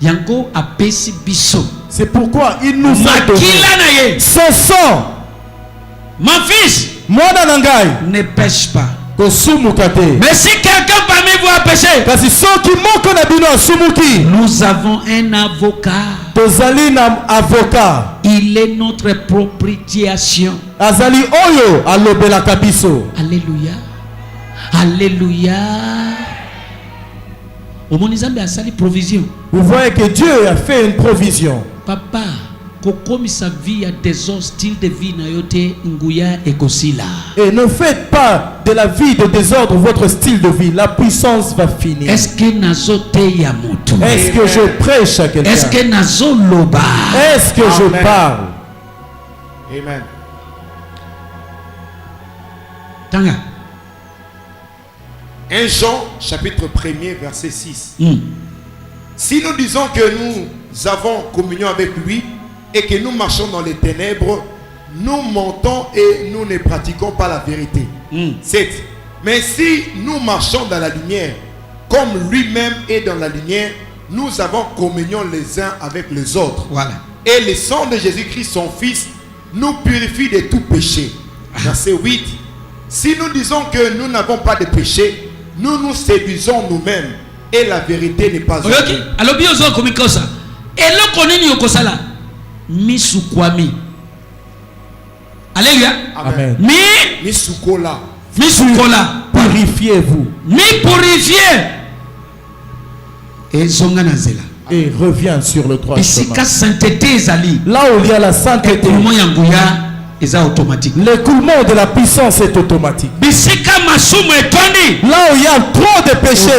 Yango apesi biso. C'est pourquoi il nous a donné ce sang. Mon fils, ne pêche pas. Mais si quelqu'un parmi vous a péché, nous avons un avocat. Il est notre propitiation. Alléluia. Alléluia. Vous voyez que Dieu a fait une provision. Papa, kokomi sa vie à des autres styles de vie na yote nguya ekosila. Et ne faites pas de la vie de désordre votre style de vie. La puissance va finir. Est-ce que nazote ya moto? Est-ce que je prêche à quelqu'un? Est-ce que nazo loba? Est-ce que je parle? Amen. Tanga. 1 Jean chapitre 1er verset 6. Si nous disons que nous avons communion avec lui et que nous marchons dans les ténèbres, nous mentons et nous ne pratiquons pas la vérité. 7. Mais si nous marchons dans la lumière, comme lui-même est dans la lumière, nous avons communion les uns avec les autres. Voilà. Et le sang de Jésus-Christ, son Fils, nous purifie de tout péché. Verset 8. Si nous disons que nous n'avons pas de péché, nous nous séduisons nous-mêmes et la vérité n'est pas en nous. Alors bien sûr comme ça. Et là konini yokosala misukwami. Alléluia. Amen. Misukola. Misukola. Purifiez-vous. Mi purifier. Et zonga nazela. Et reviens sur le droit chemin. Sainteté ezali. Là où il y a la sainteté, automatique. L'écoulement de la puissance est automatique. Là où il y a trop de péchés,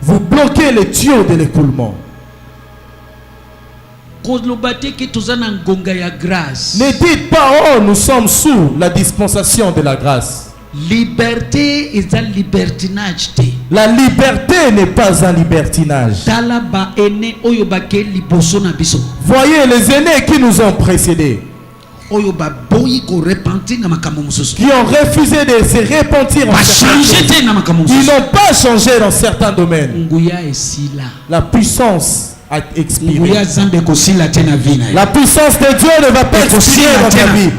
vous bloquez les tuyaux de l'écoulement. Ne dites pas, oh, nous sommes sous la dispensation de la grâce. Liberté est un libertinage. La liberté n'est pas un libertinage. Voyez les aînés qui nous ont précédés, qui ont refusé de se repentir, ils n'ont pas changé dans certains domaines. La puissance a expiré. La puissance de Dieu ne va pas expirer dans ta vie.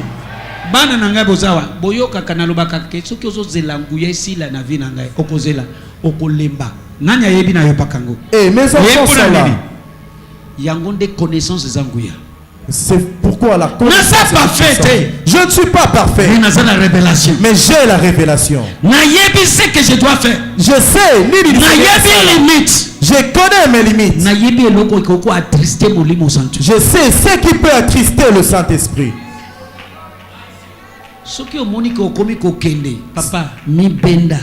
Bana nanga bozawa boyoka kanalobaka ke soki ozozela nguya esila na vie nanga okozela okolemba nani ayebi na yopakango mes enfants sont là. Yango de connaissance des nguya. C'est pourquoi la connaissance est parfaite. Je ne suis pas parfait, la révélation. Mais j'ai la révélation. Nayebi ce que je dois faire. Je sais ni limite. Je connais mes limites. Nayebi eloko ikoko attrister molimo santo. Je sais ce qui peut attrister le Saint-Esprit. Papa, mi benda.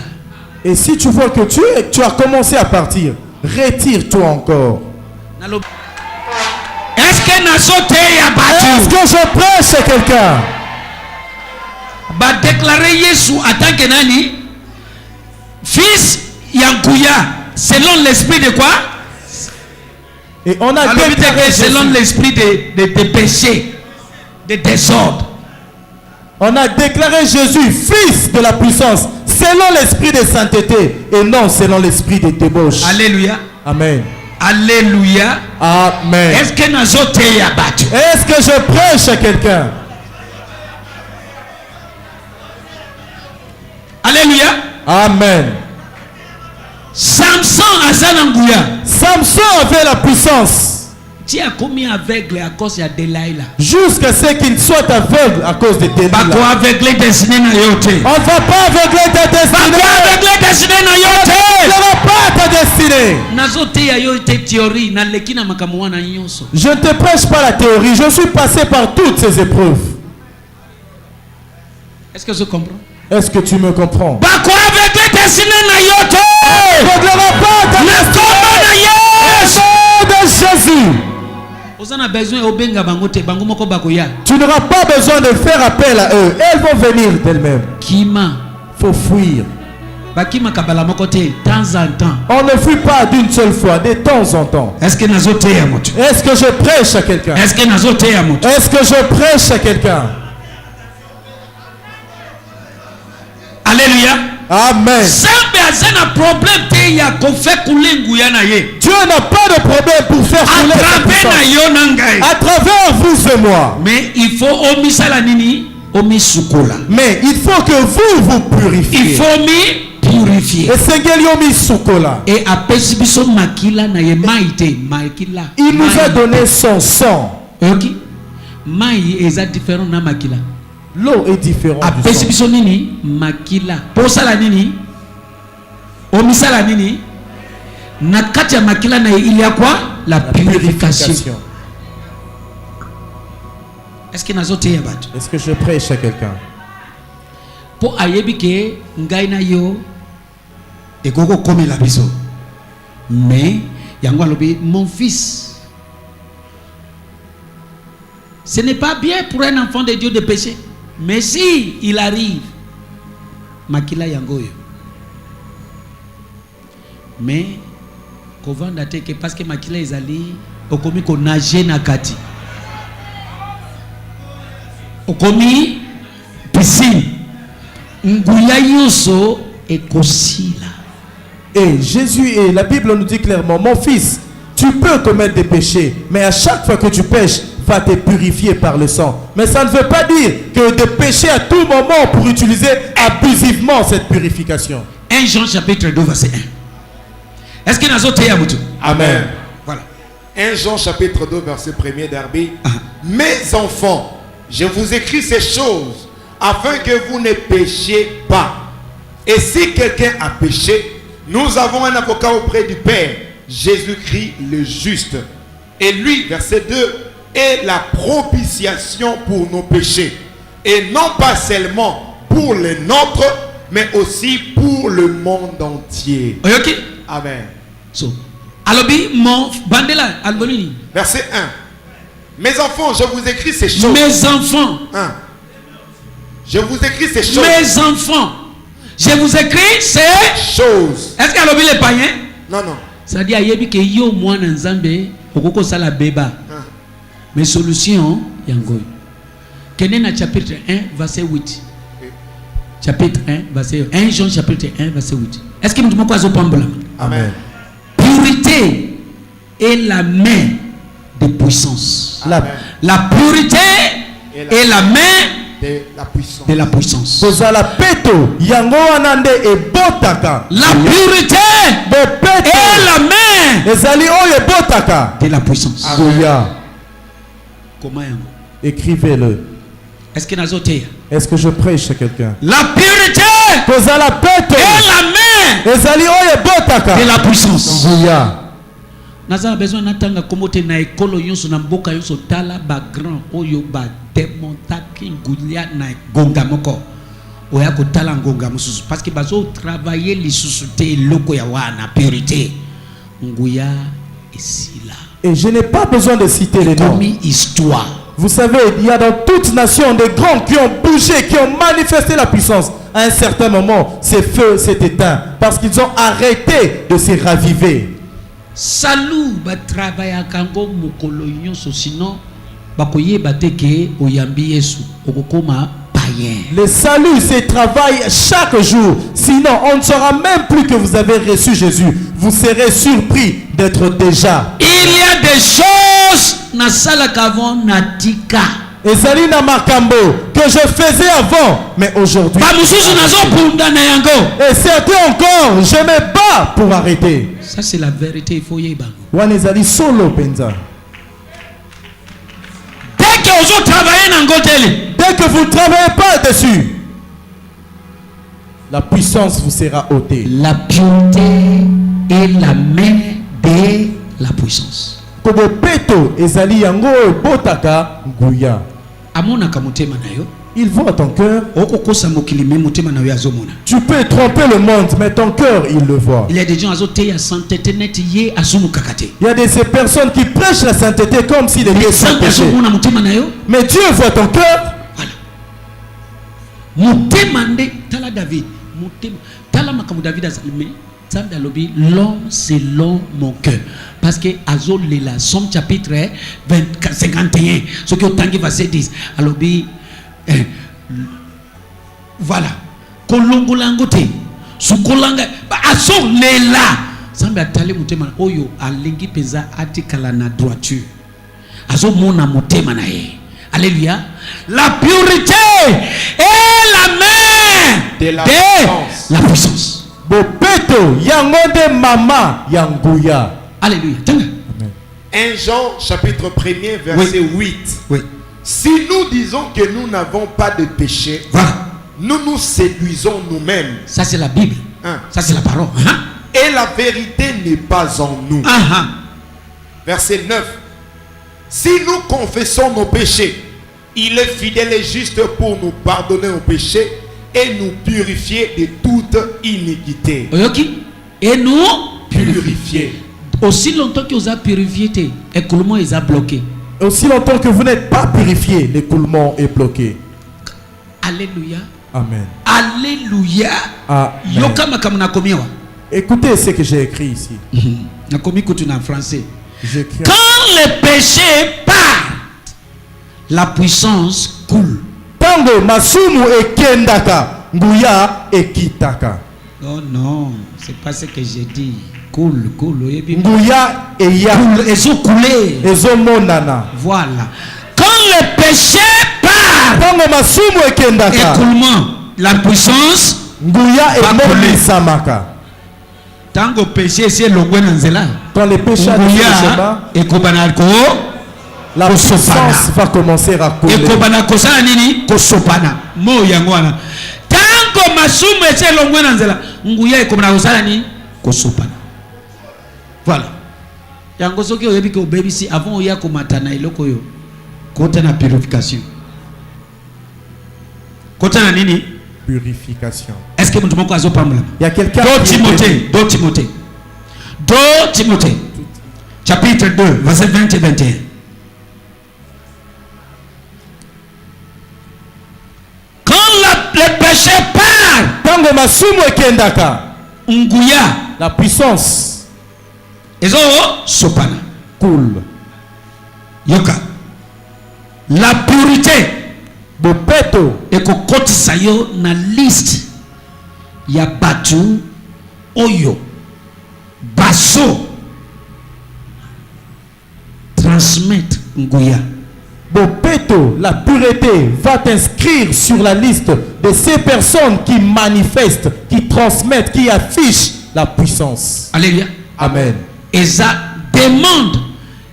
Et si tu vois que tu as commencé à partir, retire-toi encore. Est-ce que je prêche à quelqu'un? Déclarer Jésus en tant que nani fils Yankuya selon l'esprit de quoi? Et on a déclaré selon l'esprit de péché, de désordre. On a déclaré Jésus fils de la puissance selon l'esprit de sainteté et non selon l'esprit de débauche. Alléluia. Amen. Alléluia. Amen. Est-ce que je prêche à quelqu'un? Alléluia. Amen. Samson avait la puissance. Tu as commis aveugle à cause de Delilah. Jusqu'à ce qu'il soit aveugle à cause de Delilah. On ne va pas aveugler ta destinée. On ne va pas ta destinée. Je ne te prêche pas la théorie. Je suis passé par toutes ces épreuves. Est-ce que je comprends? Est-ce que tu me comprends? On ne va pas ta destinée. De Jésus. Tu n'auras pas besoin de faire appel à eux. Elles vont venir d'elles-mêmes. Il faut fuir. On ne fuit pas d'une seule fois, de temps en temps. Est-ce que je prêche à quelqu'un? Est-ce que je prêche à quelqu'un? Alléluia. Amen. Dieu n'a pas de problème pour faire couler sa puissance à travers vous et moi. Mais il faut Mais il faut que vous purifiez. Il faut purifier. Et il nous a donné son sang. L'eau est différente du sang. Makila. Posala nini? Omisala nini? Nakati ya makila na il y a quoi? La purification. Est-ce que je prêche à quelqu'un? Pour ayebike ngaina yo ekoko comme la biso. Mais yango alobi mon fils. Ce n'est pas bien pour un enfant de Dieu de pécher. Mais si il arrive, makila yangoyo. Mais kovanda teke parce que makila ezali okomi ko nager na kati. Okomi piscine. Nguya yoso ekosila. Et Jésus et la Bible nous dit clairement, mon fils, tu peux commettre des péchés, mais à chaque fois que tu pêches, va te purifier par le sang. Mais ça ne veut pas dire que de pécher à tout moment pour utiliser abusivement cette purification. 1 Jean chapitre 2 verset 1. Est-ce qu'il y a d'autres? Amen. Voilà. 1 Jean chapitre 2 verset 1er d'Arbi. Mes enfants, je vous écris ces choses afin que vous ne péchiez pas. Et si quelqu'un a péché, nous avons un avocat auprès du Père, Jésus-Christ le juste. Et lui, verset 2, est la propitiation pour nos péchés. Et non pas seulement pour les nôtres, mais aussi pour le monde entier. Okay. Amen. So, alobi mon bandela albonini. Verset 1. Mes enfants, je vous écris ces choses. Mes enfants. 1. Je vous écris ces choses. Mes enfants. Je vous écris ces choses. Est-ce qu'alobi les païens? Non, non. C'est-à-dire yebi ke yo mwana nzambe okoko sala beba. Mais solution yangoy. Kenen na chapitre 1 verset 8. Chapitre 1 verset 1 Jean chapitre 1 verset 8. Est-ce que nous devons quoi zopambola? Amen. Purité est la main de puissance. La purité est la main de la puissance. De la puissance. La purité est la main de la puissance. Comment yango? Écrivez-le. Est-ce que nazoteya? Est-ce que je prêche à quelqu'un? La purité est la main de la puissance. Naza besoin natanga komote na ekolo yonso na mboka yonso tala ba grand oyo ba demontaki ngulia na gonga moko oya ko tala ngonga mususu parce que bazo travailler lisusu te loko ya wana purité nguya esila. Et je n'ai pas besoin de citer les noms. Histoire. Vous savez, il y a dans toute nation des grands qui ont bougé, qui ont manifesté la puissance. À un certain moment, ces feux s'est éteint parce qu'ils ont arrêté de se raviver. Salut ba travailler kango mokolo nyonso sinon bakoye bateke oyambi Yesu okokoma païen. Le salut se travaille chaque jour, sinon on ne saura même plus que vous avez reçu Jésus. Vous serez surpris d'être déjà. Il y a des choses na sala kavon natika. Et Zalina Makambo que je faisais avant, mais aujourd'hui. Et certains encore, je me bats pour arrêter. Ça c'est la vérité, il faut y aller. Wanezali solo penza. Dès que vous ne travaillez pas dessus, la puissance vous sera ôtée. La pureté est la main de la puissance. Kobo peto ezali yango botaka nguya. Il voit ton cœur. Tu peux tromper le monde, mais ton cœur, il le voit. Il y a des gens il y a des personnes qui prêchent la sainteté comme si les dieux sont péchés. Mais Dieu voit ton cœur. L'homme selon mon cœur. Parce que Azol Lela, Somme chapitre 51, ce que Tangi verset 10, alobi voilà. Kolongolangote, sukolanga aso lela Zambe atale mutema oyo alingi peza atikala na droiture azo mona mutema na ye. Alléluia. La pureté est la main de la puissance. Bopeto yangonde mama yanguya. Alléluia. 1 Jean chapitre 1er verset 8. Oui. Si nous disons que nous n'avons pas de péché, nous nous séduisons nous-mêmes. Ça c'est la Bible. Ça c'est la parole. Et la vérité n'est pas en nous. Verset 9. Si nous confessons nos péchés, il est fidèle et juste pour nous pardonner nos péchés et nous purifier de toute iniquité. Et nous purifier. Aussi longtemps que vous avez purifié, l'écoulement est bloqué. Aussi longtemps que vous n'êtes pas purifié, l'écoulement est bloqué. Alléluia. Amen. Alléluia. Amen. Écoutez ce que j'ai écrit ici. En français. Quand le péché part, la puissance coule. Tango masumu ekendaka, nguya ekitaka. Oh non, c'est pas ce que j'ai dit. Coule. Nguya eya. Ezo coulé. Ezo monana. Voilà. Quand le péché part, tango masumu ekendaka. Écoulement, la puissance. Nguya emoni samaka. Tango péché c'est longwe nanzela. Quand le péché et kobanako, la puissance va commencer à couler. Et kobanako ça nini kosopana. Mo yangwana. Tango masumu c'est longwe nanzela. Nguya et kobanako ça nini kosopana. Voilà. Yango soki oyebi ko baby si avant oya komata na iloko yo. Kota na purification. Kota na nini? Purification. Est-ce que nous avons parlé? Il y a quelqu'un. 2 Timothée. Chapitre 2, verset 20 et 21. Quand le péché part, tango masumu ekendaka, nguya, la puissance, ezo sopana, coule. Yoka, la purité. Bopeto ekokotisa yo na liste ya batu oyo baso transmettre nguya. Bopeto, la pureté va t'inscrire sur la liste de ces personnes qui manifestent, qui transmettent, qui affichent la puissance. Alléluia. Amen. Et ça demande,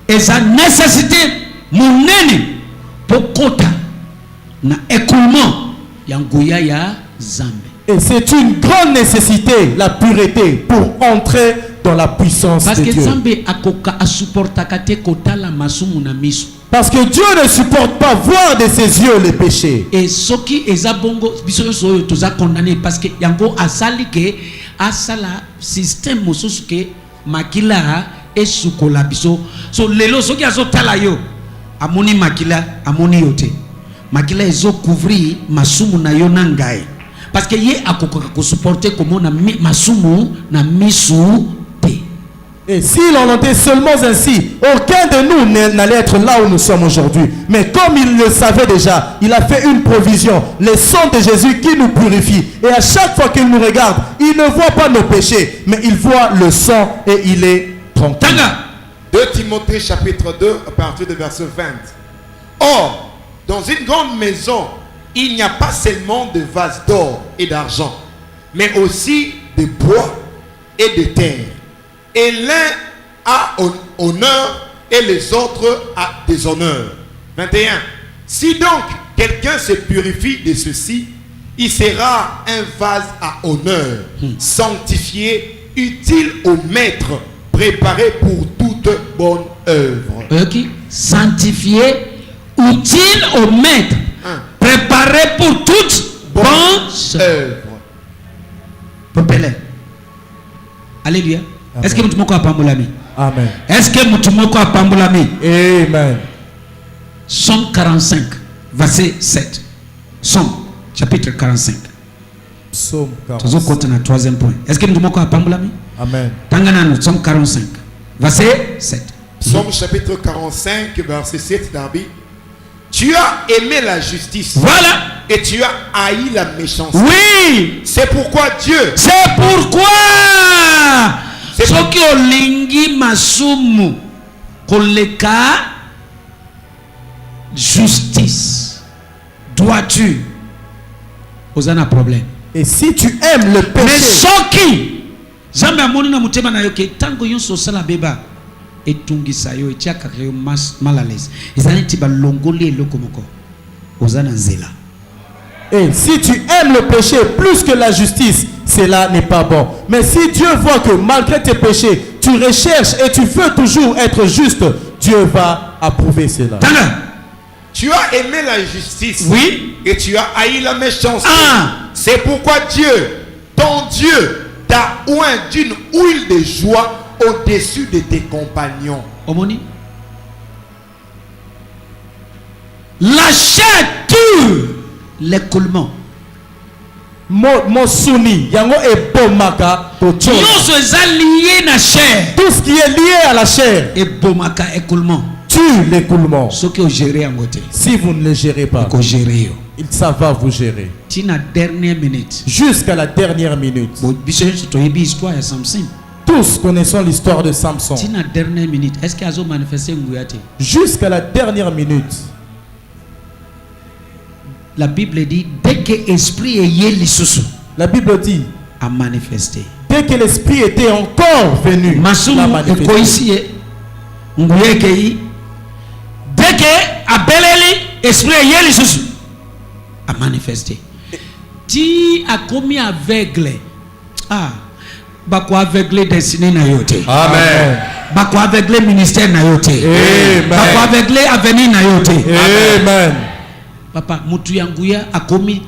et ça nécessité monene pour kota na écoulement yanguya ya zambe. Et c'est une grande nécessité, la pureté, pour entrer dans la puissance de Dieu. Parce que Dieu ne supporte pas voir de ses yeux les péchés. Et ce qui est bongo, ils condamné parce que yango asali ke asala système mosusu ke makila et sukola biso. So lelo soki azotala yo amoni makila amoni yote. Makila ezo couvrir masumu na yo nangai. Parce que yé akoka ko supporter comme na masumu na misu te. Et s'il en était seulement ainsi, aucun de nous n'allait être là où nous sommes aujourd'hui. Mais comme il le savait déjà, il a fait une provision, le sang de Jésus qui nous purifie. Et à chaque fois qu'il nous regarde, il ne voit pas nos péchés, mais il voit le sang et il est tranquille. 2 Timothée chapitre 2 à partir de verset 20. Or, dans une grande maison, il n'y a pas seulement de vases d'or et d'argent, mais aussi de bois et de terre. Et l'un a honneur et les autres a déshonneur. 21. Si donc quelqu'un se purifie de ceci, il sera un vase à honneur, sanctifié, utile au maître, préparé pour toute bonne œuvre. Okay. Sanctifié, utile au maître, préparé pour toute bonne œuvre. Alléluia. Est-ce que nous avons pambulami? Amen. Est-ce que nous avons pambulami? Amen. Somme 45, verset 7. Somme, chapitre 45. Somme 45. Nous allons au troisième point. Est-ce que nous avons pambulami? Amen. Tanganano, Somme 45, verset 7. Somme chapitre 45, verset 7 d'Arbi. Tu as aimé la justice. Voilà. Et tu as haï la méchanceté. Oui. C'est pourquoi Dieu. C'est pourquoi. Soki olingi masumu koleka justice. Dois-tu? Ozana problème. Et si tu aimes le péché. Mais soki Zambe amoni na mutema na yoke tango yonso sala beba etungisa yo etiaka yo mal à l'aise. Ezali ti ba longoli eloko moko. Ozana nzela. Et si tu aimes le péché plus que la justice, cela n'est pas bon. Mais si Dieu voit que malgré tes péchés, tu recherches et tu veux toujours être juste, Dieu va approuver cela. Tu as aimé la justice. Oui. Et tu as haï la méchanceté. C'est pourquoi Dieu, ton Dieu, t'a oint d'une huile de joie au-dessus de tes compagnons. Omoni. La chair tue l'écoulement. Mon souni, yango e bomaka to tcho. Yoso est lié na chair. Tout ce qui est lié à la chair. Et bomaka écoulement. Tue l'écoulement. Ce que vous gérez en côté. Si vous ne le gérez pas, ça va vous gérer. Tina dernière minute. Jusqu'à la dernière minute. Tous connaissons l'histoire de Samson. Tina dernière minute. Est-ce qu'il a manifesté nguyate? Jusqu'à la dernière minute. La Bible dit dès que l'esprit est yélissousou. La Bible dit a manifesté. Dès que l'esprit était encore venu. Masumu koisi nguyekei. Dès que abeleli esprit est yélissousou a manifesté. Ti a commis aveugle. Bako aveugle destiné na yote. Amen. Bako aveugle ministère na yote. Amen. Bako aveugle avenir na yote. Amen. Papa mutu yanguya a commis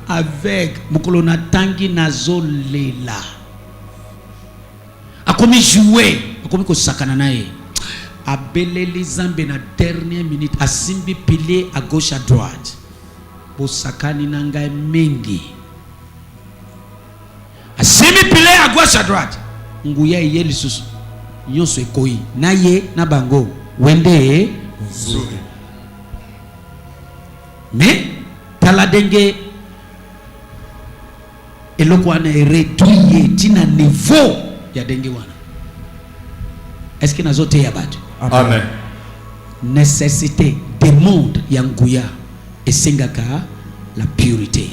avec mukolo na tangi na zolela. A commis jouer, a commis ko sakana nae. A beleli zambe na dernière minute a simbi pilier à gauche à droite. Bo sakani nanga mengi. A simbi pilier à gauche à droite. Nguya yeli susu. Nyonso ekoi. Na ye na bango. Wende zuri. Mais taladenge eloko wana réduit tina niveau ya denge wana. Est-ce que nazote ya batu? Amen. Nécessité des mondes yanguya et sengaka la pureté.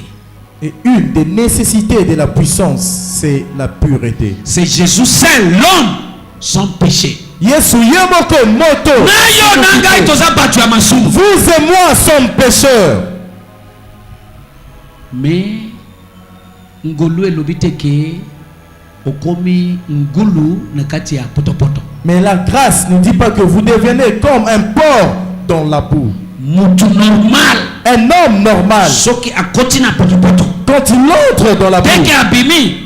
Et une des nécessités de la puissance, c'est la pureté. C'est Jésus seul, l'homme sans péché. Yesu yemoko moto. Vous et moi sommes pécheurs. Mais ngulu elobiteke okomi ngulu nakati ya potopoto. Mais la grâce ne dit pas que vous devenez comme un porc dans la boue. Mutu normal. Un homme normal. Soki akoti na potopoto. Quand il entre dans la boue.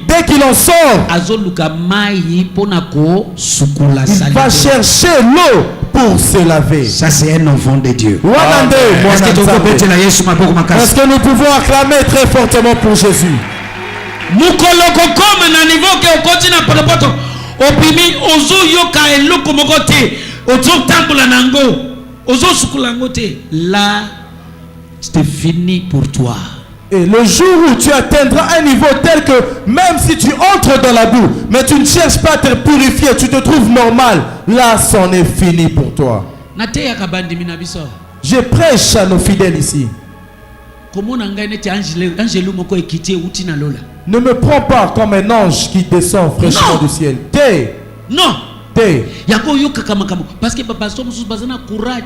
Dès qu'il en sort, il va chercher l'eau pour se laver. Ça c'est un enfant de Dieu. Est-ce que nous pouvons acclamer très fortement pour Jésus? Là, c'est fini pour toi. Et le jour où tu atteindras un niveau tel que même si tu entres dans la boue, mais tu ne cherches pas à te purifier, tu te trouves normal, là, c'en est fini pour toi. Je prêche à nos fidèles ici. Ne me prends pas comme un ange qui descend fraîchement du ciel. Non. Parce que bazana courage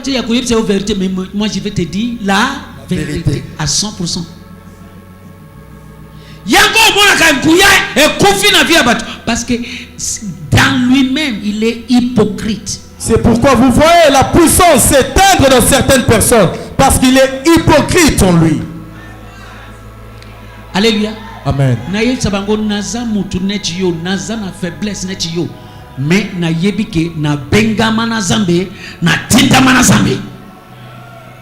ya koyebisa la vérité, mais moi je vais te dire la vérité à 100%. Parce que dans lui-même il est hypocrite. C'est pourquoi vous voyez la puissance s'éteindre dans certaines personnes, parce qu'il est hypocrite en lui. Alléluia. Amen. Mais na yebike na bengama na zambe na tindama na zambe.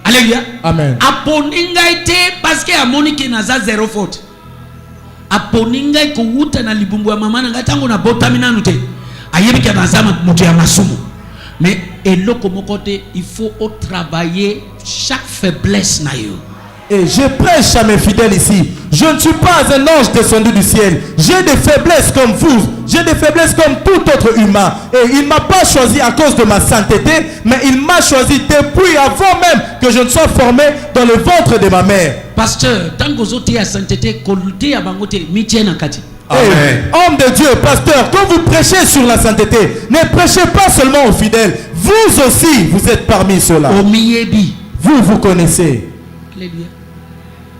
Alléluia. Amen. Aponinga ite parce que amonike na za zero faute. Aponinga ko wuta na libumbu ya mama na ngatango na botamina nute. Ayebike na zama mutu ya masumu. Mais il faut travailler chaque faiblesse na yo. Et je prêche à mes fidèles ici. Je ne suis pas un ange descendu du ciel. J'ai des faiblesses comme vous. J'ai des faiblesses comme tout autre humain. Et il ne m'a pas choisi à cause de ma sainteté, mais il m'a choisi depuis avant même que je ne sois formé dans le ventre de ma mère. Pasteur, tant que vous êtes sainteté, Amen. Homme de Dieu, pasteur, quand vous prêchez sur la sainteté, ne prêchez pas seulement aux fidèles. Vous aussi, vous êtes parmi ceux-là. Vous connaissez. Alléluia.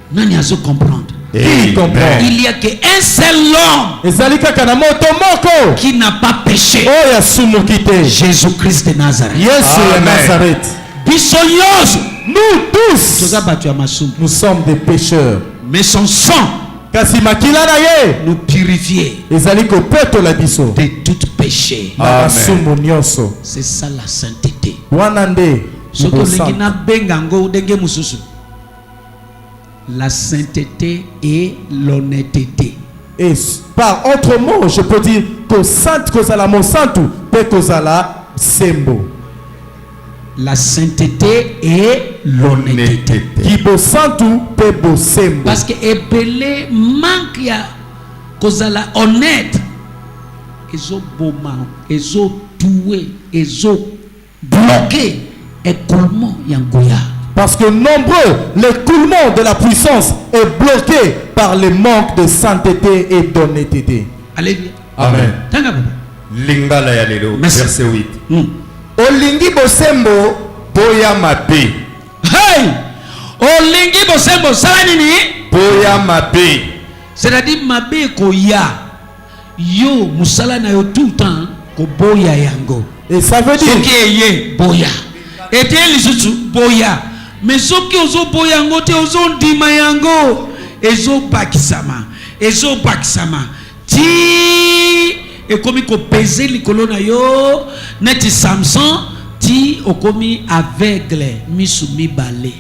Nani azo comprendre. Qui comprend? Il y a qu'un seul homme qui n'a pas péché. Jésus-Christ de Nazareth. Nous tous, nous sommes des pécheurs. Mais son sang nous purifier de tout péché. C'est ça la sainteté. La sainteté et l'honnêteté. Et par autre mot, je peux dire que sainte kozala mo santu pe kozala sembo. La sainteté et l'honnêteté. Qui bo santu pe bo sembo. Parce que ebele manque ya kozala honnête. Ezo boma, ezo tué, ezo bloqué écoulement yangoya. Parce que nombreux, l'écoulement de la puissance est bloqué par le manque de sainteté et d'honnêteté. Alléluia. Amen. Lingala ya lelo, verset 8. Olingi bosembo boya mabe. Hey! Olingi bosembo sala nini? Boya mabe. C'est-à-dire mabe koya. Yo musala na yo tout le temps ko boya yango. Et ça veut dire que boya. Et les autres boya. Mais ce qui ozo boyango te ozo ndima yango ezo bakisama ti ekomi ko peser likolo na yo neti Samson ti okomi aveugle misumi balé.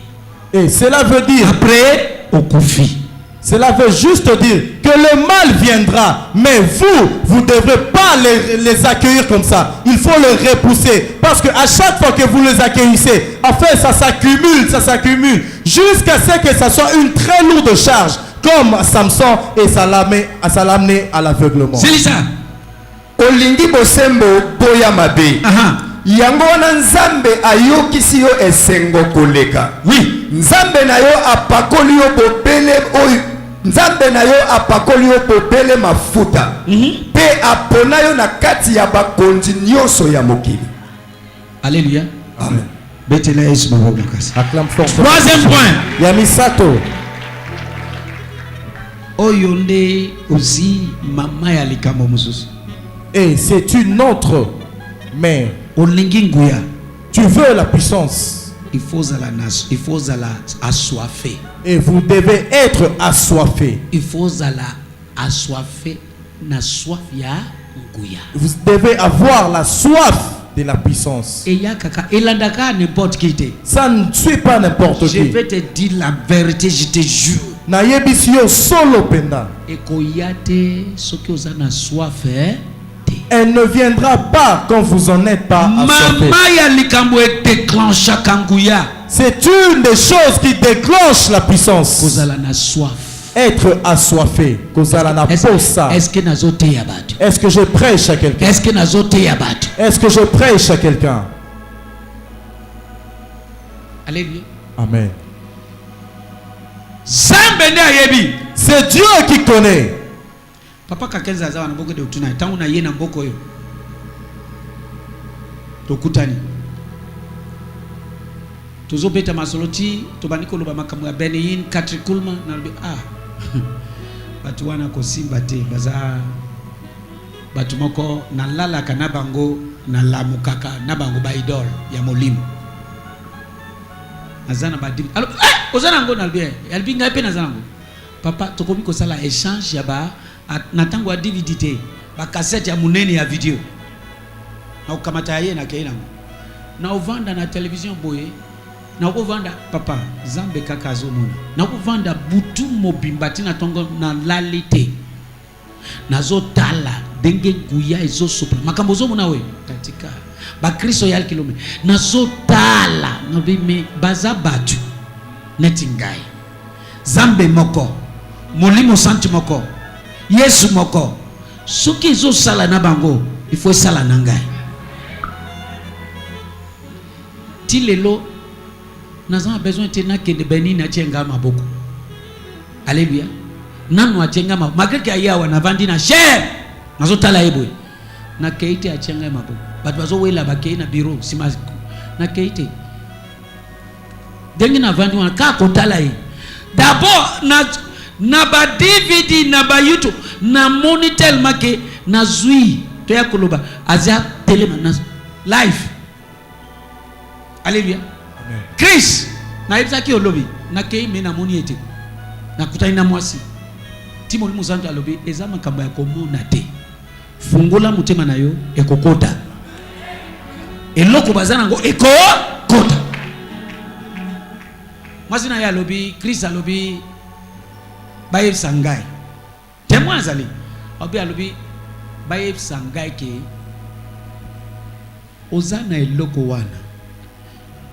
Et cela veut dire après okufi. Cela veut juste dire que le mal viendra, mais vous ne devrez pas les accueillir comme ça. Il faut les repousser. Parce qu'à chaque fois que vous les accueillissez, en fait, ça s'accumule, jusqu'à ce que ça soit une très lourde charge, comme Samson, et ça l'a amené à l'aveuglement. C'est ça. Olingi bosembo boya mabe. Yango wana nzambe ayokisi yo esengo koleka. Oui. Nzambe na yo apakoli yo bopele oyo. Nzambe na yo apakoli yo bopele mafuta. Pe apona yo na kati ya bakonzi nyonso ya mokili. Alléluia. Amen. Betela Yesu maboko kasi. Acclame fort. Troisième point. Yamisato. Oyonde aussi mama ya likambo mususu. Et c'est une autre mère. Tu veux la puissance. Il faut la assoiffé. Et vous devez être assoiffé. Il faut la assoiffé na soif ya nguya. Vous devez avoir la soif de la puissance. Et ya kaka elandaka n'importe qui te. Ça ne suit pas n'importe qui. Je vais te dire la vérité, je te jure. Na yebisio solo penda. Et koyate soki ozana soif elle ne viendra pas quand vous en êtes pas assoiffé. C'est une des choses qui déclenche la puissance. Être assoiffé. Est-ce que je prêche à quelqu'un? Est-ce que je prêche à quelqu'un? Alléluia. Amen. C'est Dieu qui connaît. Papa kakenza zawa na mboko de utuna tangu na yena mboko yo tokutani tozo beta masoloti tobaniko loba makamu ya Benin Katri Kulma na batu wana ko simba te baza batu moko na lala kana bango na lamukaka na bango ba idol ya molimo azana ba divi alors ozana ngo na bien yalbi ngape na zango papa tokomi ko sala échange ya ba natango wa DVD te ba cassette ya munene ya video na ukamata yeye na kaina na uvanda na television boye na uvanda papa zambe kaka azomona na uvanda butu mobimbati na tongo na lalite nazo tala denge guya ezo sopra makambo zomona we katika ba Kristo ya kilome nazotala nobime baza batu netingai zambe moko molimo santi moko Yesu moko soki zo sala na bango il faut sala na ngai ti lelo nazana besoin tena ke de beni na tienga maboko alléluia nanu atenga maboko malgré que ayawa na vandi na cher nazotala yeboy na keite atenga maboko batu bazo wela bakei na bureau sima na keite dengi na vandi wana ka kotala yi d'abord na ba DVD na ba YouTube na monitel make na zui to ya koloba azia telema na live alléluia amen Chris na ibsaki olobi na kei me na moni ete na kutani na mwasi timoli muzanto alobi eza makambo ya komona te fungola mutema na yo ekokota eloko bazana ngo ekokota mwasi na ya alobi Chris alobi baye sangai témoin azali obi alobi baye sangai ke ozana eloko wana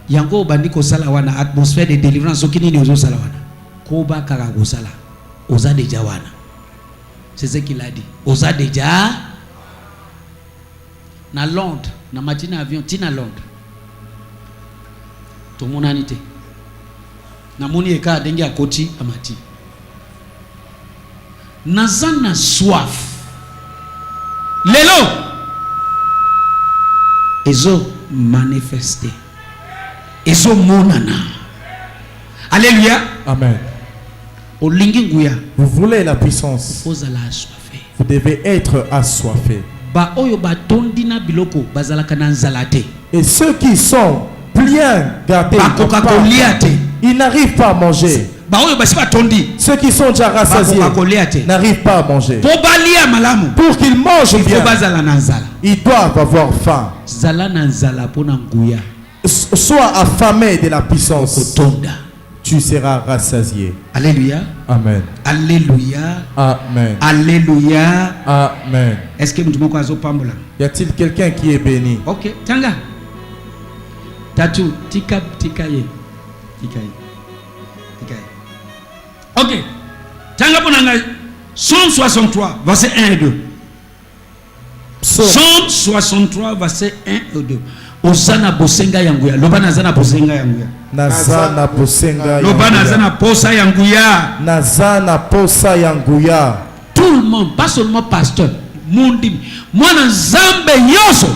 yango bandi ko sala wana atmosphère de délivrance okini ni ozo sala wana ko ba kaka ko sala oza déjà wana c'est ce qu'il a dit oza déjà na Londres na matina avion tina Londres to monanité na moni eka dengi akoti amati nazana soif lelo ezo manifester ezo monana alléluia amen olingi nguya vous voulez la puissance ozala assoiffé vous devez être assoiffé ba oyo batondi na biloko bazalaka na nzalate et ceux qui sont bien gâtés ils n'arrivent pas à manger. Ceux qui sont déjà rassasiés n'arrivent pas à manger. Pour qu'ils mangent bien, ils doivent avoir faim. Sois affamé de la puissance. Tu seras rassasié. Alléluia. Amen. Alléluia. Amen. Alléluia. Amen. Est-ce que y a-t-il quelqu'un qui est béni? Ok. Tanga. Tatu. Tikaye. Ok. Tanga ponanga. Psaume 63, verset 1 et 2. Psaume 63, verset 1 et 2. Osana bosenga yanguya. Lobana zana bosenga yanguya. Nazana bosenga Lobana zana posa yanguya. Nazana posa yanguya. Tout le monde, pas seulement pasteur. Mundi. Mwana zambe yoso.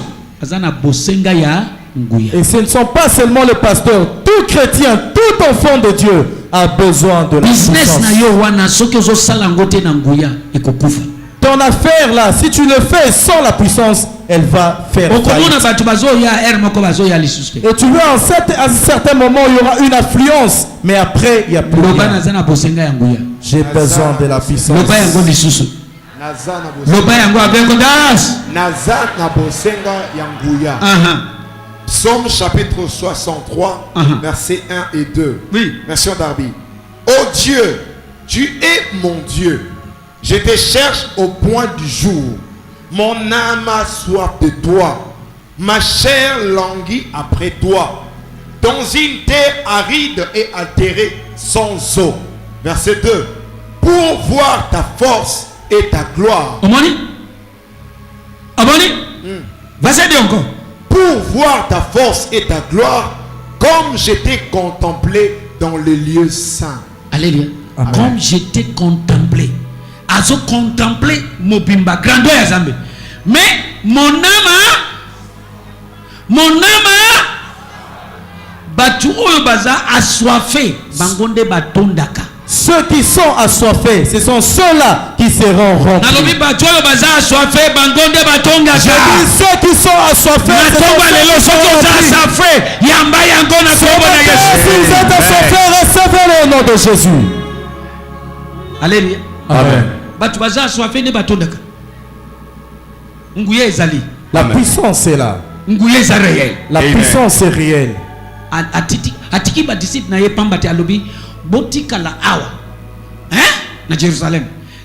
Azana bosenga ya nguya. Et ce ne sont pas seulement les pasteurs. Tout chrétien, tout enfant de Dieu a besoin de la business na yo wana soki ozo sala ngote na nguya ekokufa. Ton affaire là, si tu le fais sans la puissance, elle va faire faillite. Et tu vois, à un certain moment, il y aura une affluence, mais après, il n'y a plus rien. J'ai besoin de la puissance. Psaume chapitre 63, versets 1 et 2. Oui. Version Darby. Oh Dieu, tu es mon Dieu. Je te cherche au point du jour. Mon âme a soif de toi. Ma chair languit après toi. Dans une terre aride et altérée, sans eau. Verset 2. Pour voir ta force et ta gloire. Omoni? Verset 2 encore. Pour voir ta force et ta gloire, comme je t'ai contemplé dans les lieux saints. Alléluia. Amen. Comme je t'ai contemplé. Azo contempler mobimba grandeur ya Zambe. Mais mon âme batu oyo baza assoiffé bangonde batondaka. Ceux qui sont assoiffés, ce sont ceux-là qui seront remplis. Je dis ceux qui sont assoiffés, s'ils êtes assoiffés, recevez le nom de Jésus. Alléluia. Amen. La puissance est là. La puissance est réelle. Atiki ba disciple na ye pambati alobi botika la awa na Jérusalem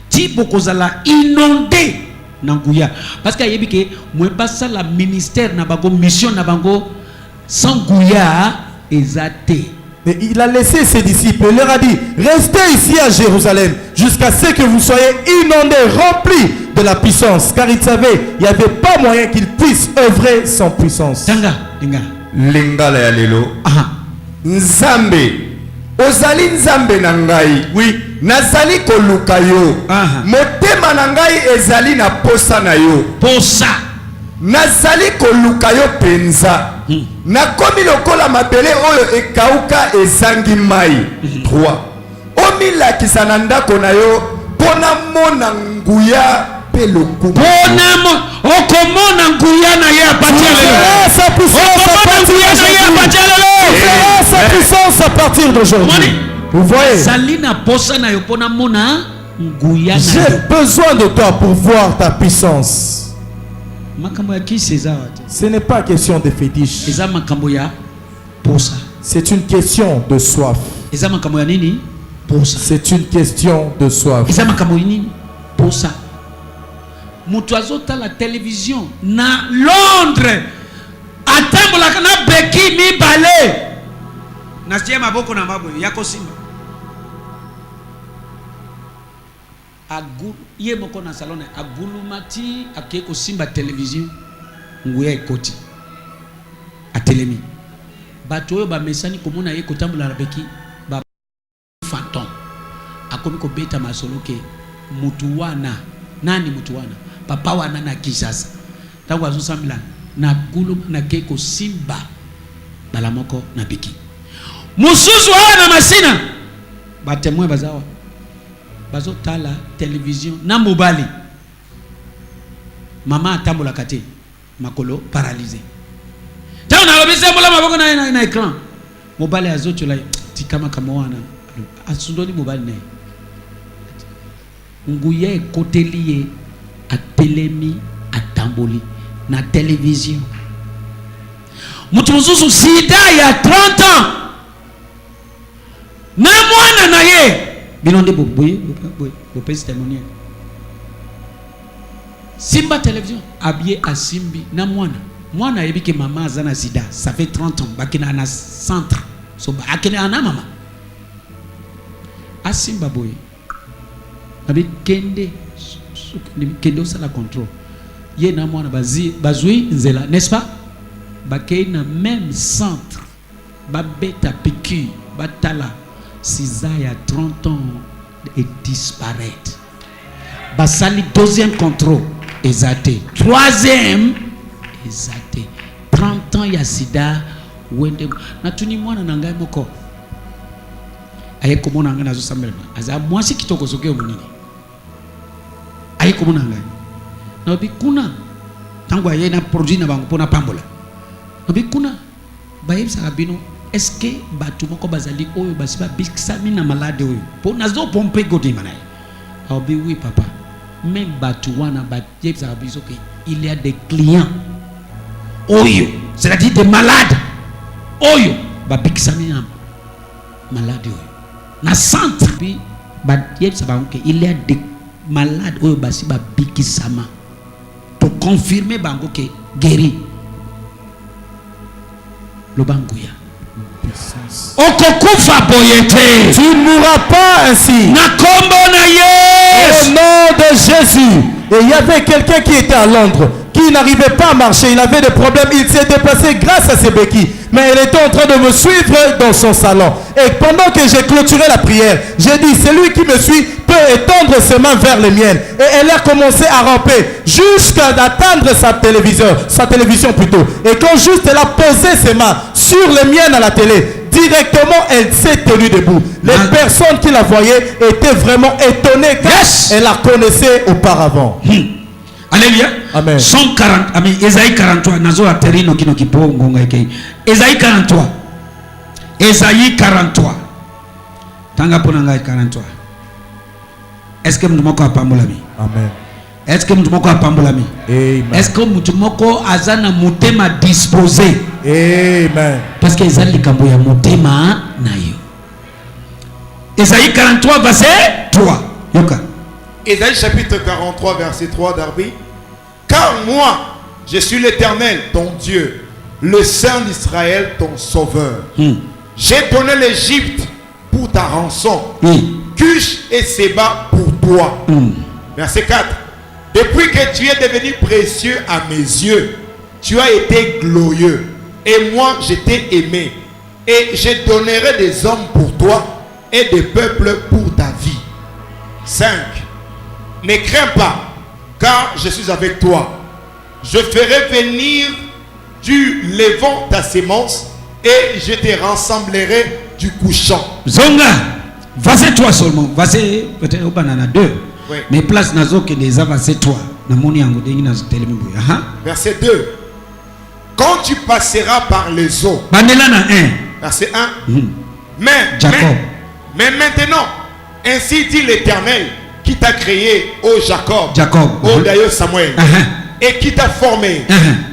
ti bokozala inondé nanguya parce que yebi ke moi pas ça la ministère na bango mission na bango sans nguya ezate. Mais il a laissé ses disciples, il leur a dit, restez ici à Jérusalem jusqu'à ce que vous soyez inondés, remplis de la puissance. Car il savait, il n'y avait pas moyen qu'il puisse œuvrer sans puissance. Lingala ya lelo. Nzambe. Ozali nzambe na ngai. Oui. Nazali koluka yo. Motema na ngai ezali na posa na yo. Posa. Nazali koluka yo penza. Nakomi lokola mabele oyo ekauka ezangi mai. 3. Omilakisa na ndako na yo pona mona nguya pe lokumu. Pona okomona nguya na ye apatia lelo. Sa puissance à partir d'aujourd'hui. Vous voyez? Salina posa na yo pona mona nguya na. J'ai besoin de toi pour voir ta puissance. Ce n'est pas question de fétiche. C'est une question de soif. C'est une question de soif. Mutuazota la télévision na Londres atambola kana beki mi balé nasikia maboko na mabwe yako simba agulu ye moko na salone agulumati akeko simba télévision nguya ekoti atelemi bato oyo bamesani komona ye kotambola na beki ba fantôme akomi ko beta masolo ke mutu wana nani mutu wana papa wana na Kinshasa tango azosambila na gulu na keko simba bala moko na beki mususu wana masina batemwe bazawa bazo tala télévision na mobali mama atambola kate makolo paralysé tango na lobisa mbola maboko na écran mobali azotola tikama kama wana asundoni mobali ne nguye koteliye atelemi atamboli na télévision mutu mususu sida ya 30 ans na mwana na ye bilonde boye bopesi témoigner simba télévision habillé à simbi na mwana yebike mama azana sida ça fait 30 ans bakina na centre so akene ana mama asimba boye abi kende osala contrôle ye na mwana bazui nzela n'est-ce pas bakei na même centre babeta piqûre batala siza ya 30 ans et disparaître basali deuxième contrôle ezate troisième ezate 30 ans ya sida wende natuni mwana na ngai moko aye komona ngai nazo sambela aza mwasi kitoko soke munini aye komona ngai na bikuna tango aye na produit na bango pona pambola na bikuna bayebisa bino est-ce que batu moko bazali oyo basiba bikisami na malade oyo po nazo pomper godi manaye abi oui papa même batu wana bayebisa biso que il y a des clients oyo c'est-à-dire des malades oyo babikisami na malade oyo na centre bi bayebisa bango que il y a des malades oyo basiba bikisama pour confirmer bango que guéri le banguya. Tu ne mourras pas ainsi. Au nom de Jésus. Et il y avait quelqu'un qui était à Londres, qui n'arrivait pas à marcher, il avait des problèmes, il s'est déplacé grâce à ses béquilles. Mais elle était en train de me suivre dans son salon. Et pendant que j'ai clôturé la prière, j'ai dit, celui qui me suit peut étendre ses mains vers les miennes. Et elle a commencé à ramper jusqu'à atteindre sa télévision plutôt. Et quand juste elle a posé ses mains sur les miennes à la télé, directement elle s'est tenue debout. Les personnes qui la voyaient étaient vraiment étonnées car elle la connaissait auparavant. Alléluia. Amen. Son 40, amen. Esaïe 43. Nazo aterino kino kipongo ngaike. Esaïe 43. Esaïe 43. Tanga pona ngai 43. Est-ce que mtu moko apambolami? Amen. Est-ce que mtu moko apambolami? Amen. Est-ce que mtu moko azana mutema disposé? Amen. Parce que ezali likambo ya mutema na yo. Esaïe 43 verset 3. Yoka. Ésaïe chapitre 43 verset 3 Darby. Car moi, je suis l'Éternel, ton Dieu, le Saint d'Israël, ton Sauveur. J'ai donné l'Égypte pour ta rançon, Cush et Séba pour toi. Verset 4. Depuis que tu es devenu précieux à mes yeux, tu as été glorieux, et moi je t'ai aimé, et je donnerai des hommes pour toi et des peuples pour ta vie. 5. Ne crains pas, car je suis avec toi. Je ferai venir du levant ta sémence, et je te rassemblerai du couchant. Zonga, verset 3 seulement. Verset peut-être au banana 2. Oui. Mais place nazo que des verset 3. Verset 2. Quand tu passeras par les eaux. Verset 1. Mais maintenant, ainsi dit l'Éternel qui t'a créé, ô Jacob, ô d'ailleurs Samuel, et qui t'a formé,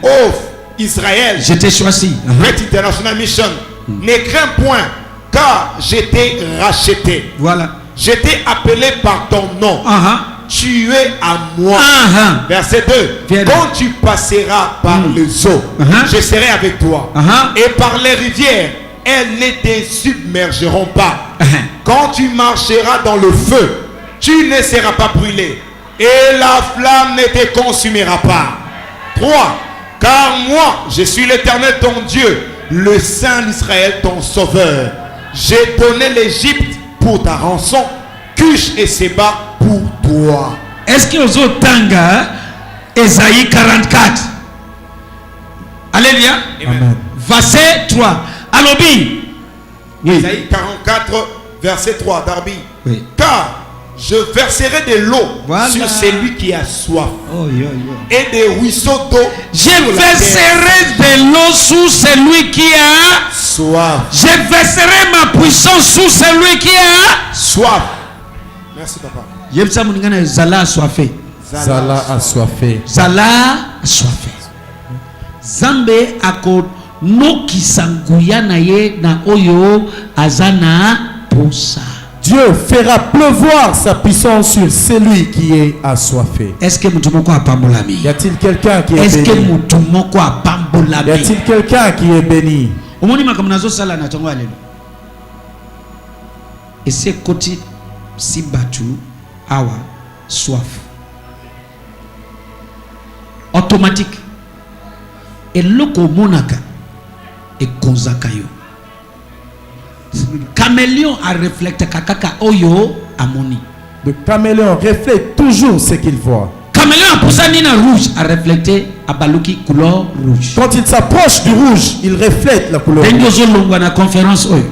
ô Israël. Je t'ai choisi. Great International Mission. Ne crains point, car je t'ai racheté. Voilà. Je t'ai appelé par ton nom. Tu es à moi. Verset 2. Quand tu passeras par les eaux, je serai avec toi. Et par les rivières, elles ne te submergeront pas. Quand tu marcheras dans le feu, tu ne seras pas brûlé. Et la flamme ne te consumera pas. 3. Car moi, je suis l'Éternel ton Dieu, le Saint d'Israël ton Sauveur. J'ai donné l'Égypte pour ta rançon, Cush et Séba pour toi. Est-ce que vous avez tanga Ésaïe 44? Alléluia. Amen. Verset 3. Alobi. Oui. Ésaïe 44, verset 3, Darby. Oui. Car je verserai de l'eau sur celui qui a soif. Et des ruisseaux d'eau. Je verserai de l'eau sur celui qui a soif. Je verserai ma puissance sur celui qui a soif. Merci papa. Zala assoiffé. Zala assoiffé. Zala assoiffé. Zambe ako no kisanguya na ye na oyo azana posa. Dieu fera pleuvoir sa puissance sur celui qui est assoiffé. Est-ce que mutumoko apambolami? Y a-t-il quelqu'un qui est béni? Est-ce que mutumoko apambolami? Y a-t-il quelqu'un qui est béni? Omoni makamnazo sala na tongo alelo. Et c'est côté si batu awa soif automatique et loko monaka et konzakayo. Caméléon a reflété kakaka oyo amoni. Le caméléon reflète toujours ce qu'il voit. Caméléon a poussé nina rouge a reflété abaluki couleur rouge. Quand il s'approche du rouge, il reflète la couleur rouge.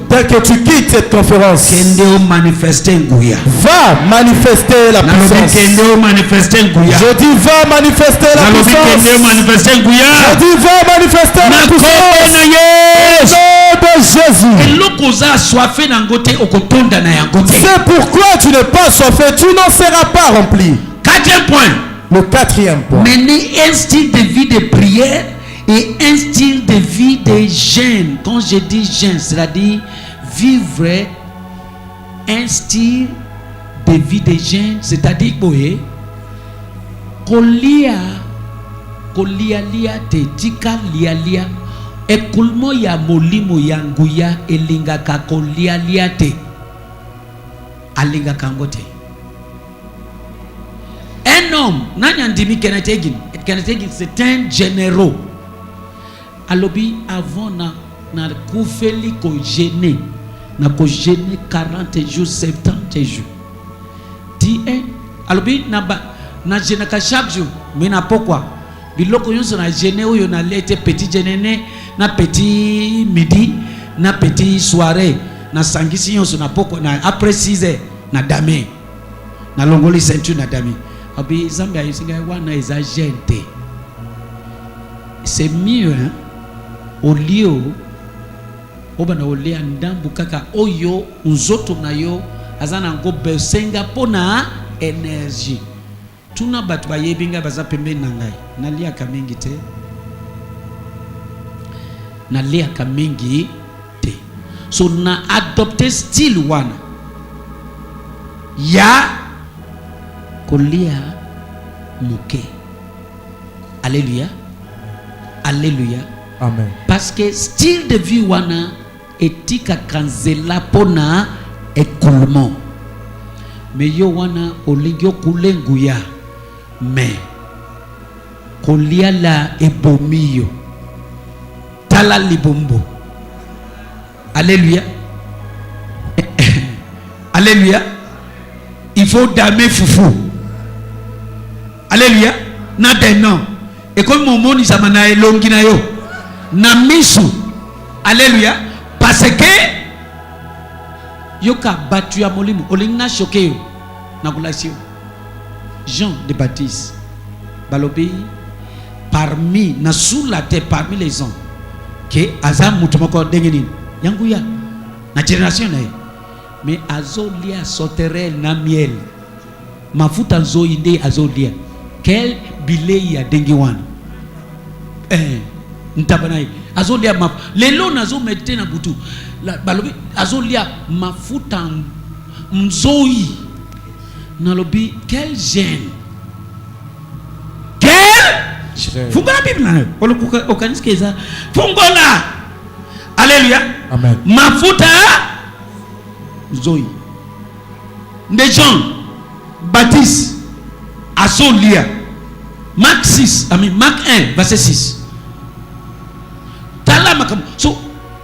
Dès que tu quittes cette conférence, va manifester la puissance. Je dis va manifester la puissance. Je dis va manifester la puissance. C'est pourquoi tu n'es pas soifé, tu n'en seras pas rempli. 4e point. Le 4e point. Mener un style de vie de prière et un style de vie de jeûne. Quand je dis jeûne, c'est-à-dire vivre un style de vie de jeûne, c'est-à-dire que kolia te tika lia écoulement ya molimo ya nguya elingaka kolia te alingaka ngote. Un homme, c'est un généraux. Alobi avant na koufeli ko gêner, na ko gêner 40 jours, 70 jours. Dit alobi na gêner chaque jour, mais na pourquoi? Biloko yonso na gêner oyo na lete petit déjeuner, na petit midi, na petit soirée, na sangisi yonso na pourquoi na après 6 heures na dame, na longoli ceinture na dame. Abi Zambia yusinga wana eza gente. C'est mieux hein? Au lieu obana olia ndambu kaka oyo nzoto na yo azana ngo besenga pona énergie. Tuna batu bayebinga baza pembeni na ngai. Nalia kamingi te. Nalia kamingi te. So na adopter style wana. Ya kolia muke Alléluia. Alléluia. Amen. Parce que style de vie wana etika kanzela pona écoulement. Mais yo wana oligyo kulenguya. Mais kolia la ebomiyo. Tala libombo. Alléluia. Alléluia. Il faut damer foufou. Alléluia. Na non. Et comme mon moni samana elongi na yo. Na misu. Alléluia. Parce que yoka battu à molimu. Olingna choqué yo. Na kulasio. Jean de Baptiste. Balobi parmi na sous la terre parmi les hommes. Que azam mutumoko dengeni. Yanguya. Na génération na ye. Mais azolia soterel na miel mafuta nzo inde azolia quel bilei ya dengi wana ntabana azolia lelo nazo mette na butu balobi azolia mafuta nzoi nalobi quel gêne quel fungola bible na polo okaniskeza fungola. Alléluia. Amen. Mafuta Zoe de Jean Baptiste Azolia Marc 6 Marc 1 verset 6 Tala makam so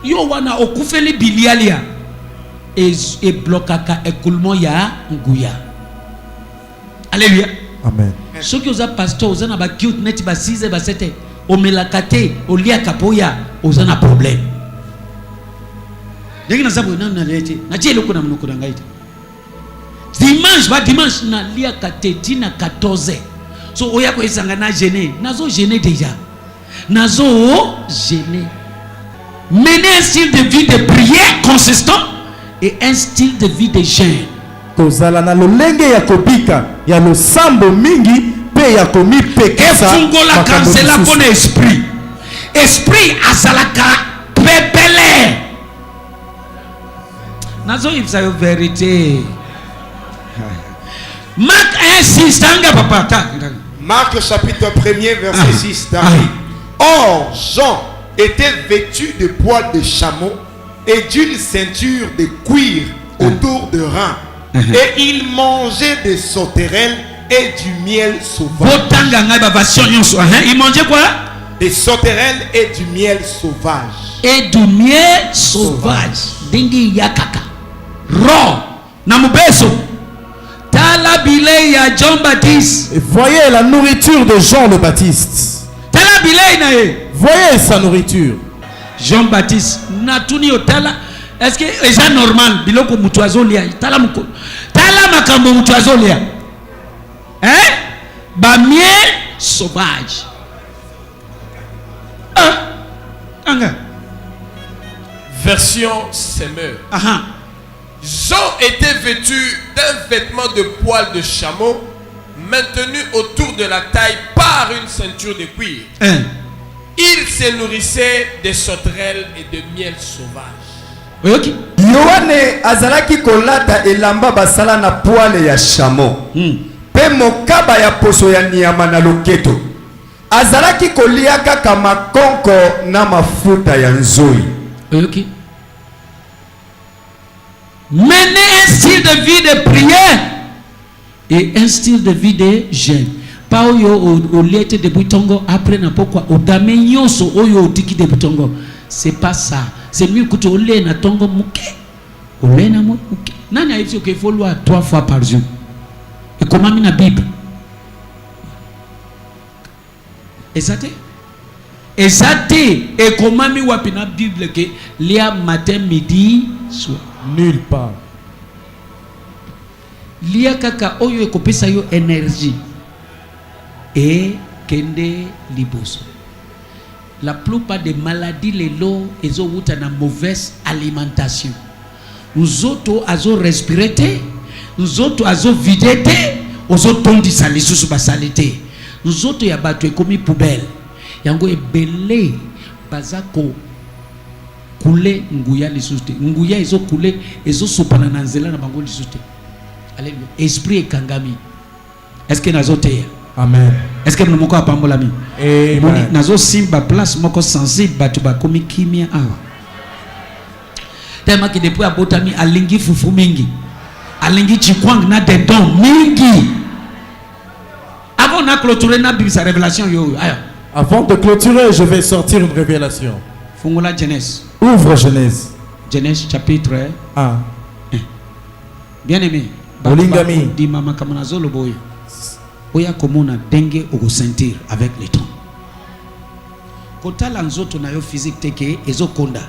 yo wana okufeli bilialia e blokaka écoulement ya nguya. Alléluia. Amen. So ki oza pasteur oza na ba cute net ba 6 ba 7 o melakate o lia kapoya oza na problème. Dengina sabu nana lete na je loko na mnoko na ngaita dimanche na lia kateti na 14 so oya ko isanga na gêner nazo gêner déjà nazo gêner mener un style de vie de prière consistant et un style de vie de jeûne kozala na lolenge ya kobika ya losambo mingi pe ya komi pekesa fungola cancela pour esprit asalaka pepele. Nazo ifsa yo vérité. Marc 1:6 tanga papa. Marc chapitre 1er verset 6 tanga. Or Jean était vêtu de poils de chameau et d'une ceinture de cuir autour de reins. Et il mangeait des sauterelles et du miel sauvage. Il mangeait quoi? Des sauterelles et du miel sauvage. Et du miel sauvage. Dingi yakaka. Ro na mubeso tala bilei ya Jean Baptiste. Et voyez la nourriture de Jean le Baptiste. Tala bilei na ye. Voyez sa nourriture. Jean Baptiste natuni otala. Est-ce que c'est normal biloko mutu azolia tala muko tala makambo mutu azolia ba miel sauvage anga version semeur. Jean était vêtu d'un vêtement de poils de chameau maintenu autour de la taille par une ceinture de cuir. Il se nourrissait de sauterelles et de miel sauvage. Yohane azalaki kolata elamba basala na poil ya chameau. Pe mokaba ya poso ya nyama na loketo. Azalaki kolia kaka makonko na mafuta ya nzoi. Mener un style de vie de prière et un style de vie de jeûne. Pas au lieu de butongo après na pourquoi au dame nyonso oyo tiki de butongo. C'est pas ça. C'est mieux que tu au lieu na tongo muke. Au lieu na muke. Nani a dit qu'il faut lire 3 fois par jour. Et comment na Bible? Exacté. Et comment mi wapi na Bible que lire matin midi soir. Nulle part. Lia kaka oyo ekopesa yo énergie et kende liboso. La plupart des maladies lelo ezo wuta na mauvaise alimentation. Nous autres azo respirer, nous autres azo vider, nous autres tondi sali susu basalite. Nous autres ya batu ekomi poubelle. Yango ebele bazako kule nguya lisuste nguya ezo kule ezo sopana na nzela na bango lisuste. Alléluia. Esprit ekangami. Est-ce que nazote? Amen. Est-ce que nous moko apambola mi? Moni nazo simba place moko sensible batu ba komi kimia awa. Tellement que depuis abotami alingi fufu mingi. Alingi chikwang na dedon mingi. Avant de clôturer na Bible sa révélation yo. Avant de clôturer, je vais sortir une révélation. Fungula Genèse. Ouvre Genèse. Genèse chapitre 1. Bien-aimé. Olingami. Di mama kamanazolo boy. Oya komona denge ogo sentir avec le temps. Kotala nzoto na yo physique teke ezokonda.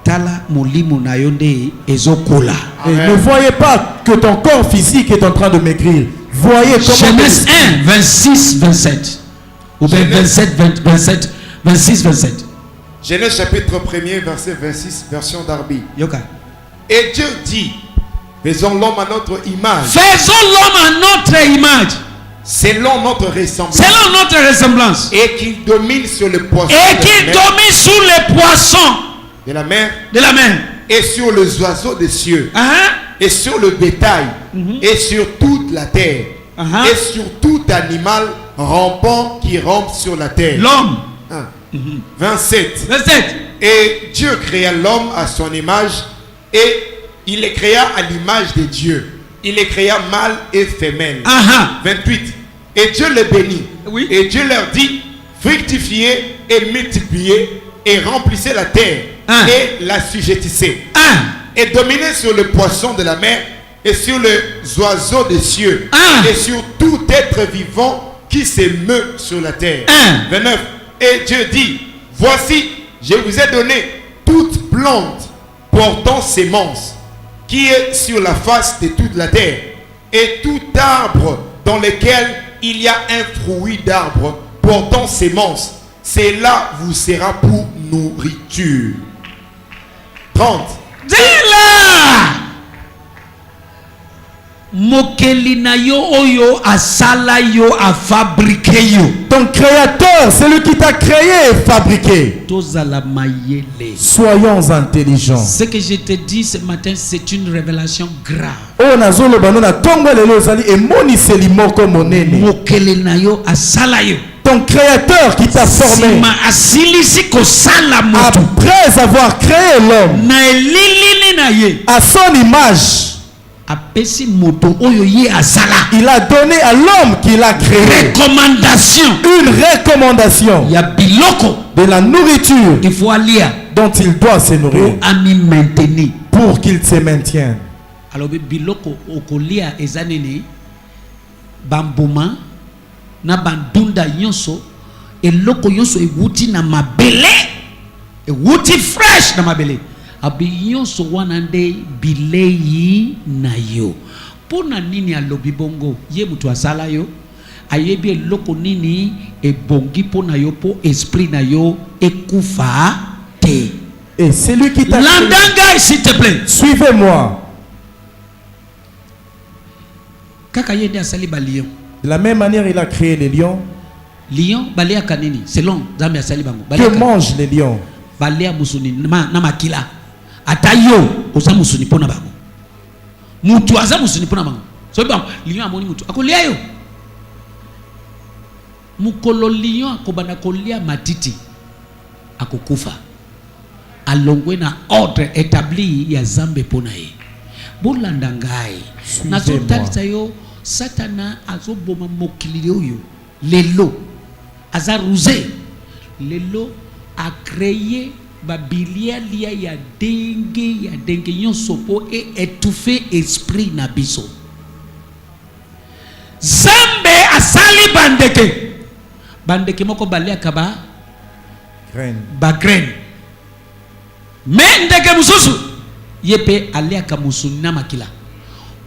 Tala molimo na yo nde ezokola. Ne voyez pas que ton corps physique est en train de maigrir. Voyez comment. Genèse 1, 26, 27. Ou bien 27, 27, 26, 27. Genèse chapitre 1er, verset 26, version Darby. Yoka. Et Dieu dit, faisons l'homme à notre image. Faisons l'homme à notre image. Selon notre ressemblance. Selon notre ressemblance. Et qu'il domine sur le poisson. Et qu'il domine sur les poissons. De la mer. De la mer. Et sur les oiseaux des cieux. Et sur le bétail. Et sur toute la terre. Et sur tout animal rampant qui rampe sur la terre. L'homme. 27. 27. Et Dieu créa l'homme à son image. Et il les créa à l'image de Dieu. Il les créa mâle et femelle. 28. Et Dieu les bénit. Oui. Et Dieu leur dit, fructifiez et multipliez et remplissez la terre et la sujettissez. Et dominez sur le poisson de la mer et sur les oiseaux des cieux et sur tout être vivant qui se meut sur la terre. 29. Et Dieu dit, voici, je vous ai donné toute plante portant sémence qui est sur la face de toute la terre, et tout arbre dans lequel il y a un fruit d'arbre portant sémence, cela vous sera pour nourriture. 30. Dis-la! Mokelina yo oyo asala yo a fabriqué yo. Ton créateur, c'est lui qui t'a créé et fabriqué. Soyons intelligents. Ce que je te dis ce matin, c'est une révélation grave. Ton créateur qui t'a formé, après avoir créé l'homme à son image, il a donné à l'homme qu'il a créé une recommandation de la nourriture dont il doit se nourrir pour qu'il se maintienne. Alors biloko okolia ezanene bambuma na bandunda yonso eloko yonso ewuti na mabele ewuti fresh na mabele abi yonso wana nde bileyi na yo pona nini alobi bongo ye mutu asala yo ayebi eloko nini ebongi pona yo po esprit na yo ekufa te. Et c'est lui qui t'a landanga s'il te plaît, suivez-moi. De la même manière, il a créé les lions. Lion, balea kanini, selon Zambi asali bango. Que mangent les lions? Balea musuni na makila. Atayo oza musuni pona bango. Mutu aza musuni pona bango. So ba lion amoni mutu akolia yo. Mukolo lion akobana kolia matiti akokufa. Alongwe na ordre établi ya Zambe pona ye. Bolanda ngai nazo talisa yo satana azoboma mokili oyo lelo azaruze lelo a créé babilia lia ya dengue nyonso po et étouffer esprit na biso. Zambe asali bandeke moko balea kaba graine mais ndeke mususu yepe aliaka musuna makila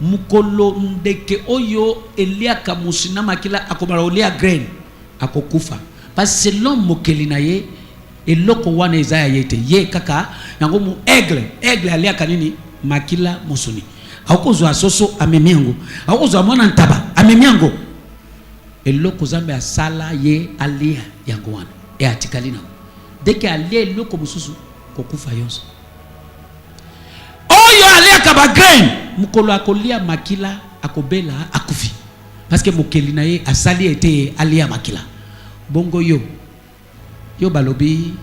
mukolo ndeke oyo eliaka musuna makila akobara olia grain akokufa parce que l'homme mokeli na ye eloko wana ezaya yete ye kaka yango mu aigle aliaka nini makila musuni akozwa soso amemiango akozwa mwana ntaba amemiango eloko Zambe asala ye alia yango wana e atikalina deke alia eloko mususu kokufa yonso oyo aliaka ba grain mukolo akolia makila akobela akufi parce que mokeli na ye asali ete alia makila bongo yo balobi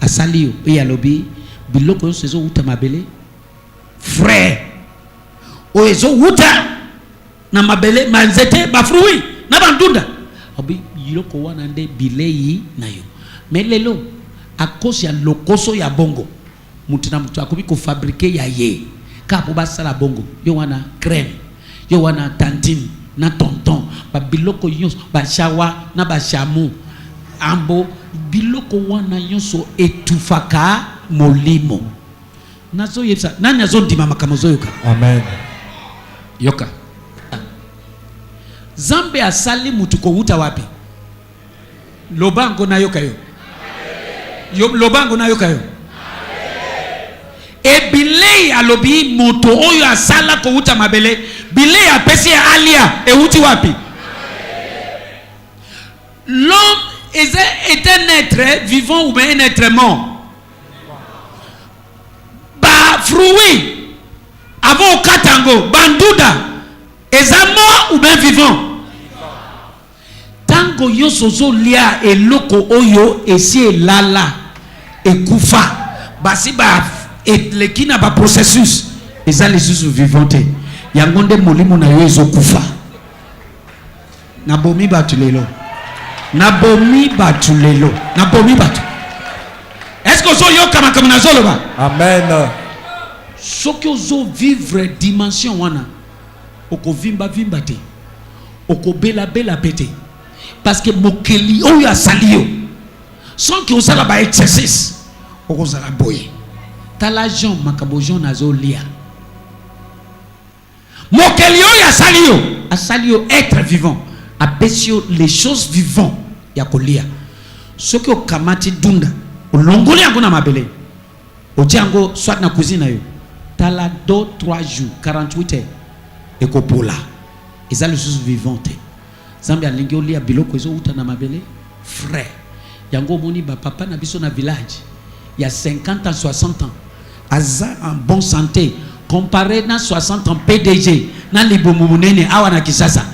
asali yo pe yalobi biloko yo sezo uta mabele frère o ezo uta na mabele manzete ba fruit na bandunda obi biloko wana nde bilei na yo mais lelo à cause ya lokoso ya bongo mutu na mutu akobi ko fabriquer ya ye ka po basala bongo yo wana crème yo wana tantine na tonton ba biloko yonso ba shawa na ba shamu ambo biloko wana yonso etufaka molimo nazo yesa nani azo ndima makamozo yoka amen yoka zambe asali mutu ko uta wapi lobango na yoka yo lobango na yoka yo e bilei alobi moto oyo asala ko uta mabele bilei apesi alia e uti wapi l'homme est un être vivant ou bien un être mort ba fruit avant katango banduda est mort ou bien vivant tango yosozo lia eloko oyo esi lala ekufa basi ba et lekina ba processus ezali susu vivante yango nde molimo na yo ezokufa nabomi batu lelo est-ce que ozo yoka makambo nazoloba amen soki ozo vivre dimension wana okovimba te okobela pete parce que mokeli oyo asali yo sans que osala ba exercice okozala boye tala Jean makambo Jean nazolia mokeli oyo asali yo être vivant apesio les choses vivantes ya kolia soki okamati dunda olongoli yango na mabele ojango soit na cuisine yo tala 2-3 jours 48 heures ekopola ezali les choses vivantes zambi alingi olia biloko ezo uta na mabele frère yango moni ba papa na biso na village il y a 50 ans 60 ans aza en bonne santé comparé na 60 ans PDG na libomu munene awa na Kisasa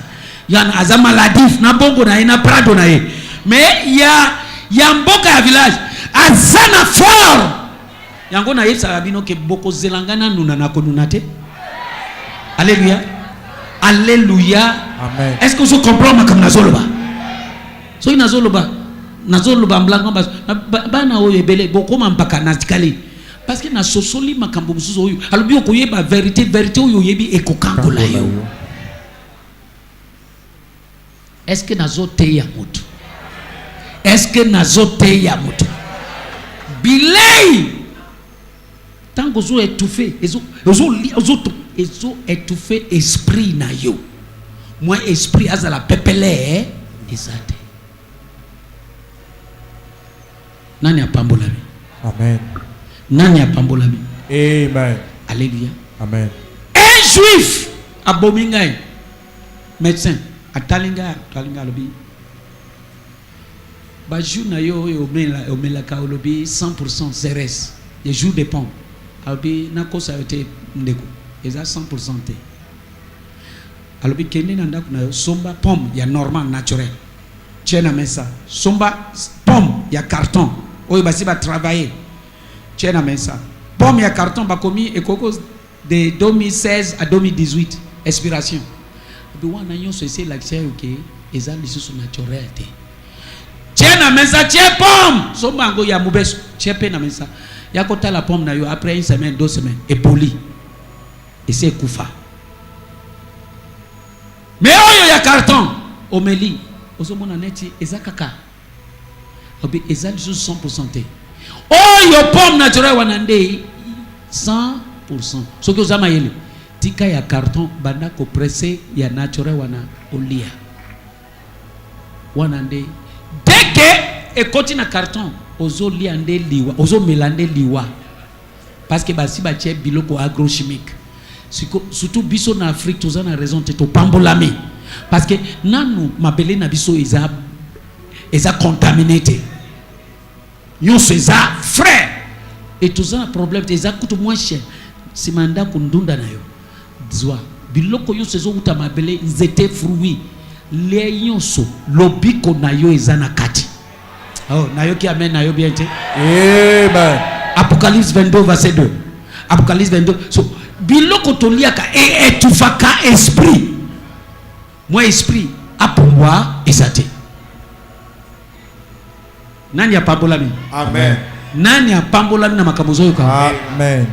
yana aza maladif na bongo na ina prado na ye mais ya mboka ya village aza na fort yango na yesa babino ke boko zelangana nuna na konuna te alléluia alléluia amen est-ce que vous comprenez comme nazoloba so nazoloba mblango bana oyo ebele boko mampaka natikali parce que na sosoli makambo mususu oyo alobi okoyeba vérité oyo yebi ekokangola yo est-ce que nazoteya mutu bilei tango zo étouffé ezo étouffé esprit na yo moi esprit azala pepele ezate nani apambolami amen amen alléluia amen un juif abomingai médecin atalinga lobi ba jour na yo omelaka olobi 100% CRS les jours de pommes alobi nakosa yote ndeko eza 100% te alobi kende na ndako na yo somba pomme ya normal naturel tiena mesa somba pomme ya carton oyo basi ba travailler tiena mesa pomme ya carton bakomi ekoko de 2016 à 2018 expiration bi wana nyonso ese lakisa yoke eza lisusu naturel te tiena mesa tie pomme somba ngo ya mubeso tie pe na mesa yako tala pomme na yo après une semaine 2 semaines et poli et c'est kufa mais oyo ya carton omeli osomona neti ezakaka obi ezali juste 100% te oyo pomme naturel wana nde 100% soki ozama yele tika ya carton banda ko presser ya naturel wana olia wana nde deke ekoti na carton ozolia nde liwa ozomela nde liwa parce que basi batie biloko agrochimique surtout biso na Afrique toza na raison te to pambolami parce que nanu mabele na biso eza contaminé te nyonso eza frère et toza na problème te eza kutu moins cher simanda kundunda na yo zwa biloko nyonso ezo uta mabele nzete fruit les nyonso lobiko na yo ezana kati. Oh, na yo ki amen na yo bien te. Amen. Apocalypse 22 verset 2. Apocalypse 22. So biloko toliaka et etufaka esprit. Moi esprit apomwa ezate. Nani apambolami? Amen. Nani apambolami na makamuzo yoka? Amen.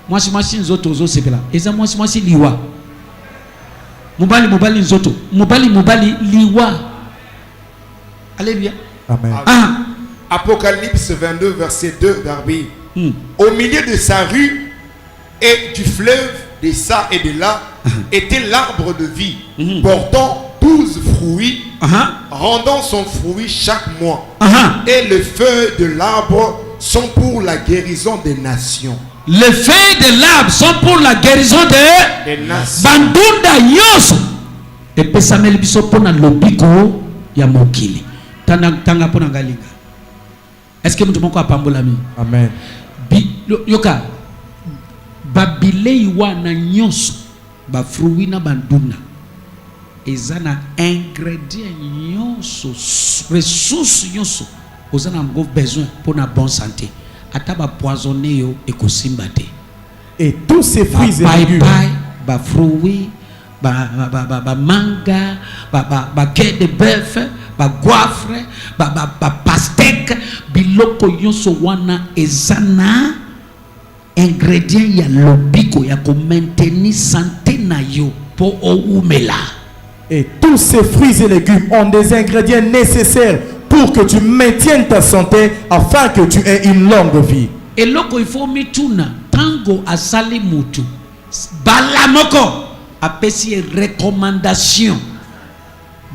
Mwasi nzoto ozo sepela. Eza mwasi liwa. Mubali nzoto. Mubali liwa. Alléluia. Amen. Ah. Apocalypse 22 verset 2 Darby. Au milieu de sa rue et du fleuve de ça et de là était l'arbre de vie portant 12 fruits, rendant son fruit chaque mois. Et les feuilles de l'arbre sont pour la guérison des nations. Les feuilles de l'arbre sont pour la guérison des nations. Bandunda yoso. Et pesamel biso pona lobiko ya mokili. Tanga pona ngalinga. Est-ce que mtu moko apambolami? Amen. Yoka babilei wana nyonso ba fruit na banduna ezana ingrédient nyonso ressources nyonso ozana ngo besoin pour na bonne santé ata ba poisonné yo ekosimba te. Et tous ces fruits et légumes ba fruit ba manga ba quai de bœuf ba goitre ba pastèque biloko nyonso wana ezana ingrédients ya lobiko ya ko maintenir santé na yo po oumela. Et tous ces fruits et légumes ont des ingrédients nécessaires pour que tu maintiennes ta santé afin que tu aies une longue vie. Et loko il faut mituna tango asali mutu balamoko apesi recommandation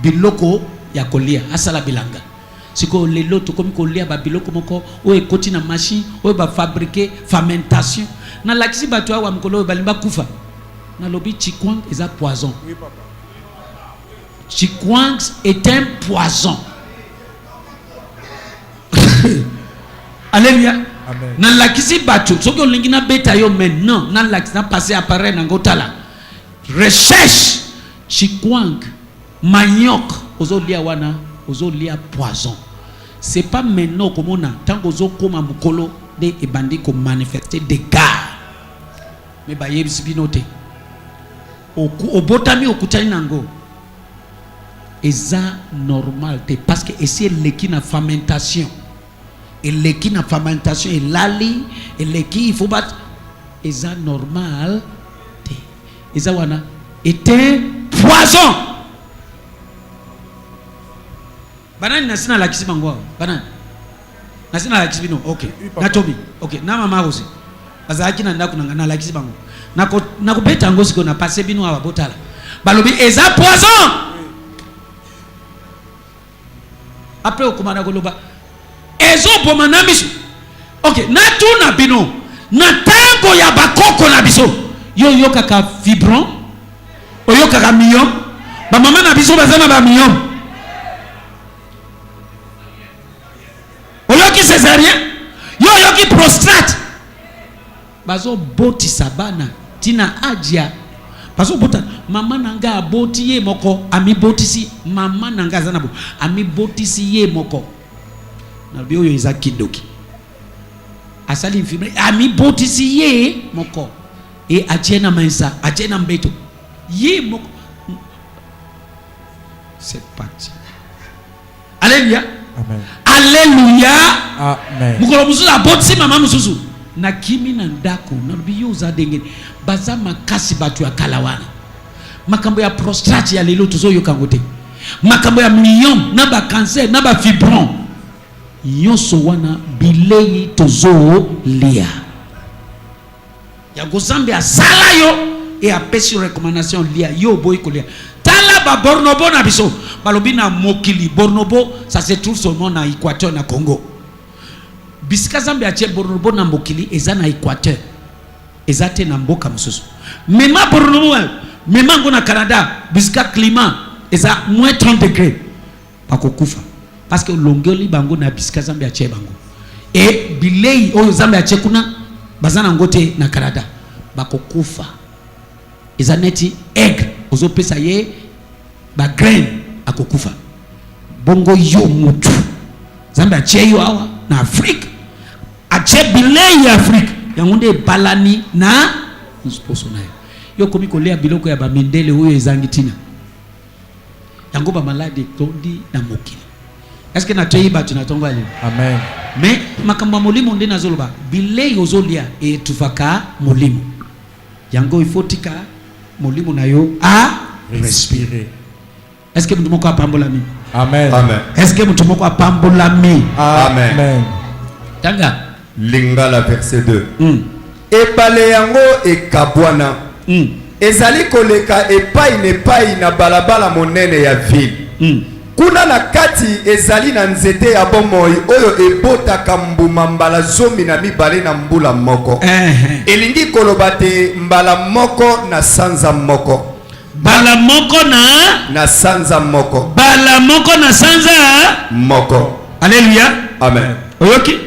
biloko ya kolia asala bilanga. Siko lelo to komi kolia ba biloko moko o ekoti na machine o ba fabriquer fermentation na lakisi bato wa mkolo balimba kufa na lobi chikwang eza poison. Oui papa. Chikwang est un poison. Alléluia. Amen. Na lakisi bato soko lingina beta yo maintenant na lakisi na passer appareil na ngotala. Recherche chikwang manioc ozolia wana ozolia poison. C'est pas maintenant comme on a tant que koma mukolo de ebandi ko manifester des gars. Mais ba yebisi binote. Obotami okutani nango. Eza normal te parce que essayer leki na fermentation. Et leki na fermentation et lali et leki il faut battre eza normal te. Eza wana était poison. Banani nasina la kisi bango banani nasina la kisi bino okay natobi okay na mama rosi azaki na ndaku na la kisi bango nako beta ngo siko na passer bino aba botala balobi eza poison après okomana koloba ezo pomana biso okay na tuna bino na tango ya bakoko na biso yo kaka fibron oyo kaka myome ba mama na biso bazana ba myome oyoki césarien yoki prostrate bazo boti sabana tina adia bazo bota mama nanga aboti ye moko ami botisi mama nanga zanabo ami botisi ye moko na bio yo eza kindoki asali infirmier ami botisi ye moko e atiena maisa atiena mbeto ye moko c'est parti. Alléluia. Amen. Alléluia. Amen. Mukolo mususu abotisi mama mususu na kimi na ndako na biyo za dengeni baza makasi batu ya kalawana makambo ya prostate ya lelo tozo kangote makambo ya myome na ba cancer na ba fibron yoso wana bilei tozo lia ya gozambe asala yo et apesi recommandation lia yo boy kolia tala ba bornobo na biso balobi na mokili bornobo ça se trouve seulement na Équateur na Congo bisika zambe atie bornobo na mokili eza na Équateur eza te na mboka mususu mema bornobo mema ngo na Canada bisika climat eza moins 30 degrés bakokufa parce que longoli bango na bisika zambe atie bango et bilei oyo zambe atie kuna bazana ngote na Canada bakokufa eza neti egg ozopesa ye ba grain akokufa. Bongo yo mutu. Zambia ache yo awa na Afrique. Ache bilei ya Afrique. Yangonde balani na nsposo na yo komi kolea biloko ya bamindele huyo ezangitina. Yango ba malade tondi na mokili. Est-ce que na toyiba tunatonga leo? Amen. Mais makamba molimo nde nazoloba bilei ozolia e tufaka molimo. Yango ifotika molimo na yo a respirer. Est-ce que mtu moko apambola mi? Amen. Amen. Est-ce que mtu moko apambola mi? Amen. Amen. Tanga Lingala verset 2. Ebale yango ekabwana. Ezali koleka epai na balabala monene ya ville. Kuna na kati ezali na nzete ya bomoi oyo ebotaka mbuma mbala zomi na mibale na mbula moko. Elingi koloba te mbala moko na sanza moko. Bala moko na sanza moko. Bala moko na sanza moko. Alléluia. Amen. Oyoki?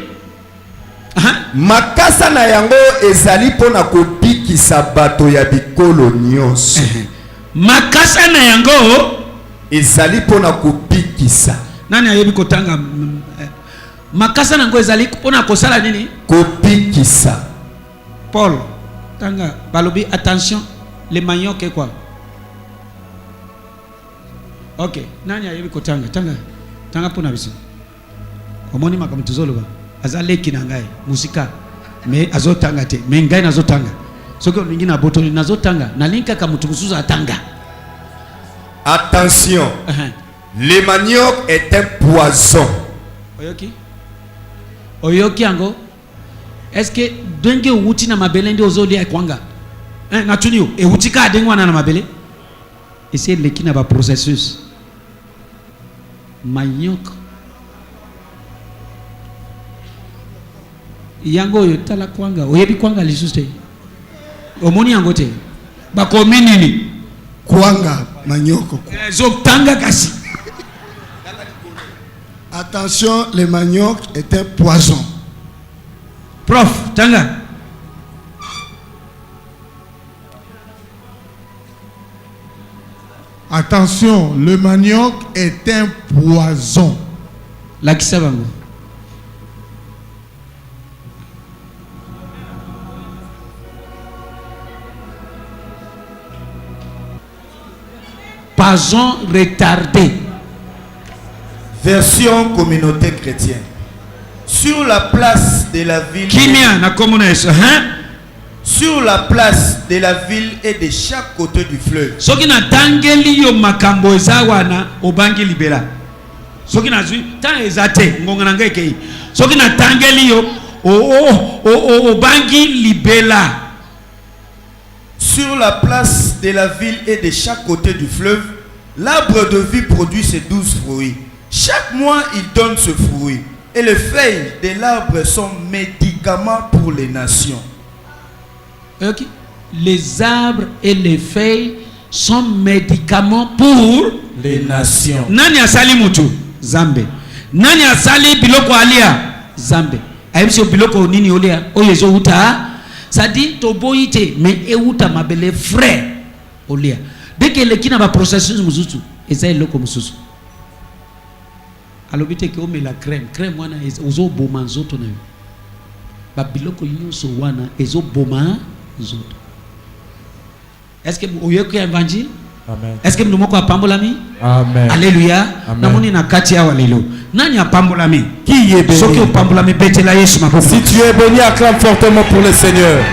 Makasa na yango ezali pona kobikisa bato ya bikolo nyonso. Makasa na yango ezali pona kobikisa. Nani ayebi kotanga makasa na yango ezali pona kosala nini? Kobikisa. Paul tanga balobi attention les manioc et quoi? OK, nani ayebi kotanga tanga pona biso. Omoni makambo tuzoloba. Azaleki na ngai musika me azotanga te me ngai nazotanga soki olingi na botoli nazotanga na linka ka mutu mususu atanga. Attention, le manioc est un poison. Oyoki yango. Est-ce que denge uti na mabele ndi ozoli akwanga na tunio e utika adengwa na mabele essayer leki na ba processus manioc yango yo tala kwanga oyebi kwanga lisuste omoni yango te bakomi nini kwanga manyoko zotanga kasi. Attention, le manioc est un poison. Prof tanga attention, le manioc est un poison. La kisabango. Poison retardé. Version communauté chrétienne. Sur la place de la ville. Sur la place de la ville et de chaque côté du fleuve. Soki na tangeli yo makambo ezawana obangi libela. Soki na zui tan ezate ngongana ngeke. Soki na tangeli yo obangi libela. Sur la place de la ville et de chaque côté du fleuve, l'arbre de vie produit ses 12 fruits. Chaque mois, il donne ce fruit. Et les feuilles de l'arbre sont médicaments pour les nations. Okay. Les arbres et les feuilles sont médicaments pour les nations. Nani asali mutu? Zambe. Nani asali biloko alia? Zambe. Aimsio biloko nini olia? Oyezo uta. Sadi toboite me euta mabele frais olia. Dès que le kina ba processus muzutu, ezai loko mususu. Alobite ke ome la crème wana ezo boma nzoto na yo. Ba biloko nyonso wana ezo boma nzoto. Est-ce que oyoki evangile? Amen. Est-ce que mdomoko apambola mi? Amen. Alléluia. Namoni na kati ya walelo. Nani apambola mi? Qui est béni? Soki opambola mi betela Yesu maboko. Si tu es béni, acclame fortement pour le Seigneur.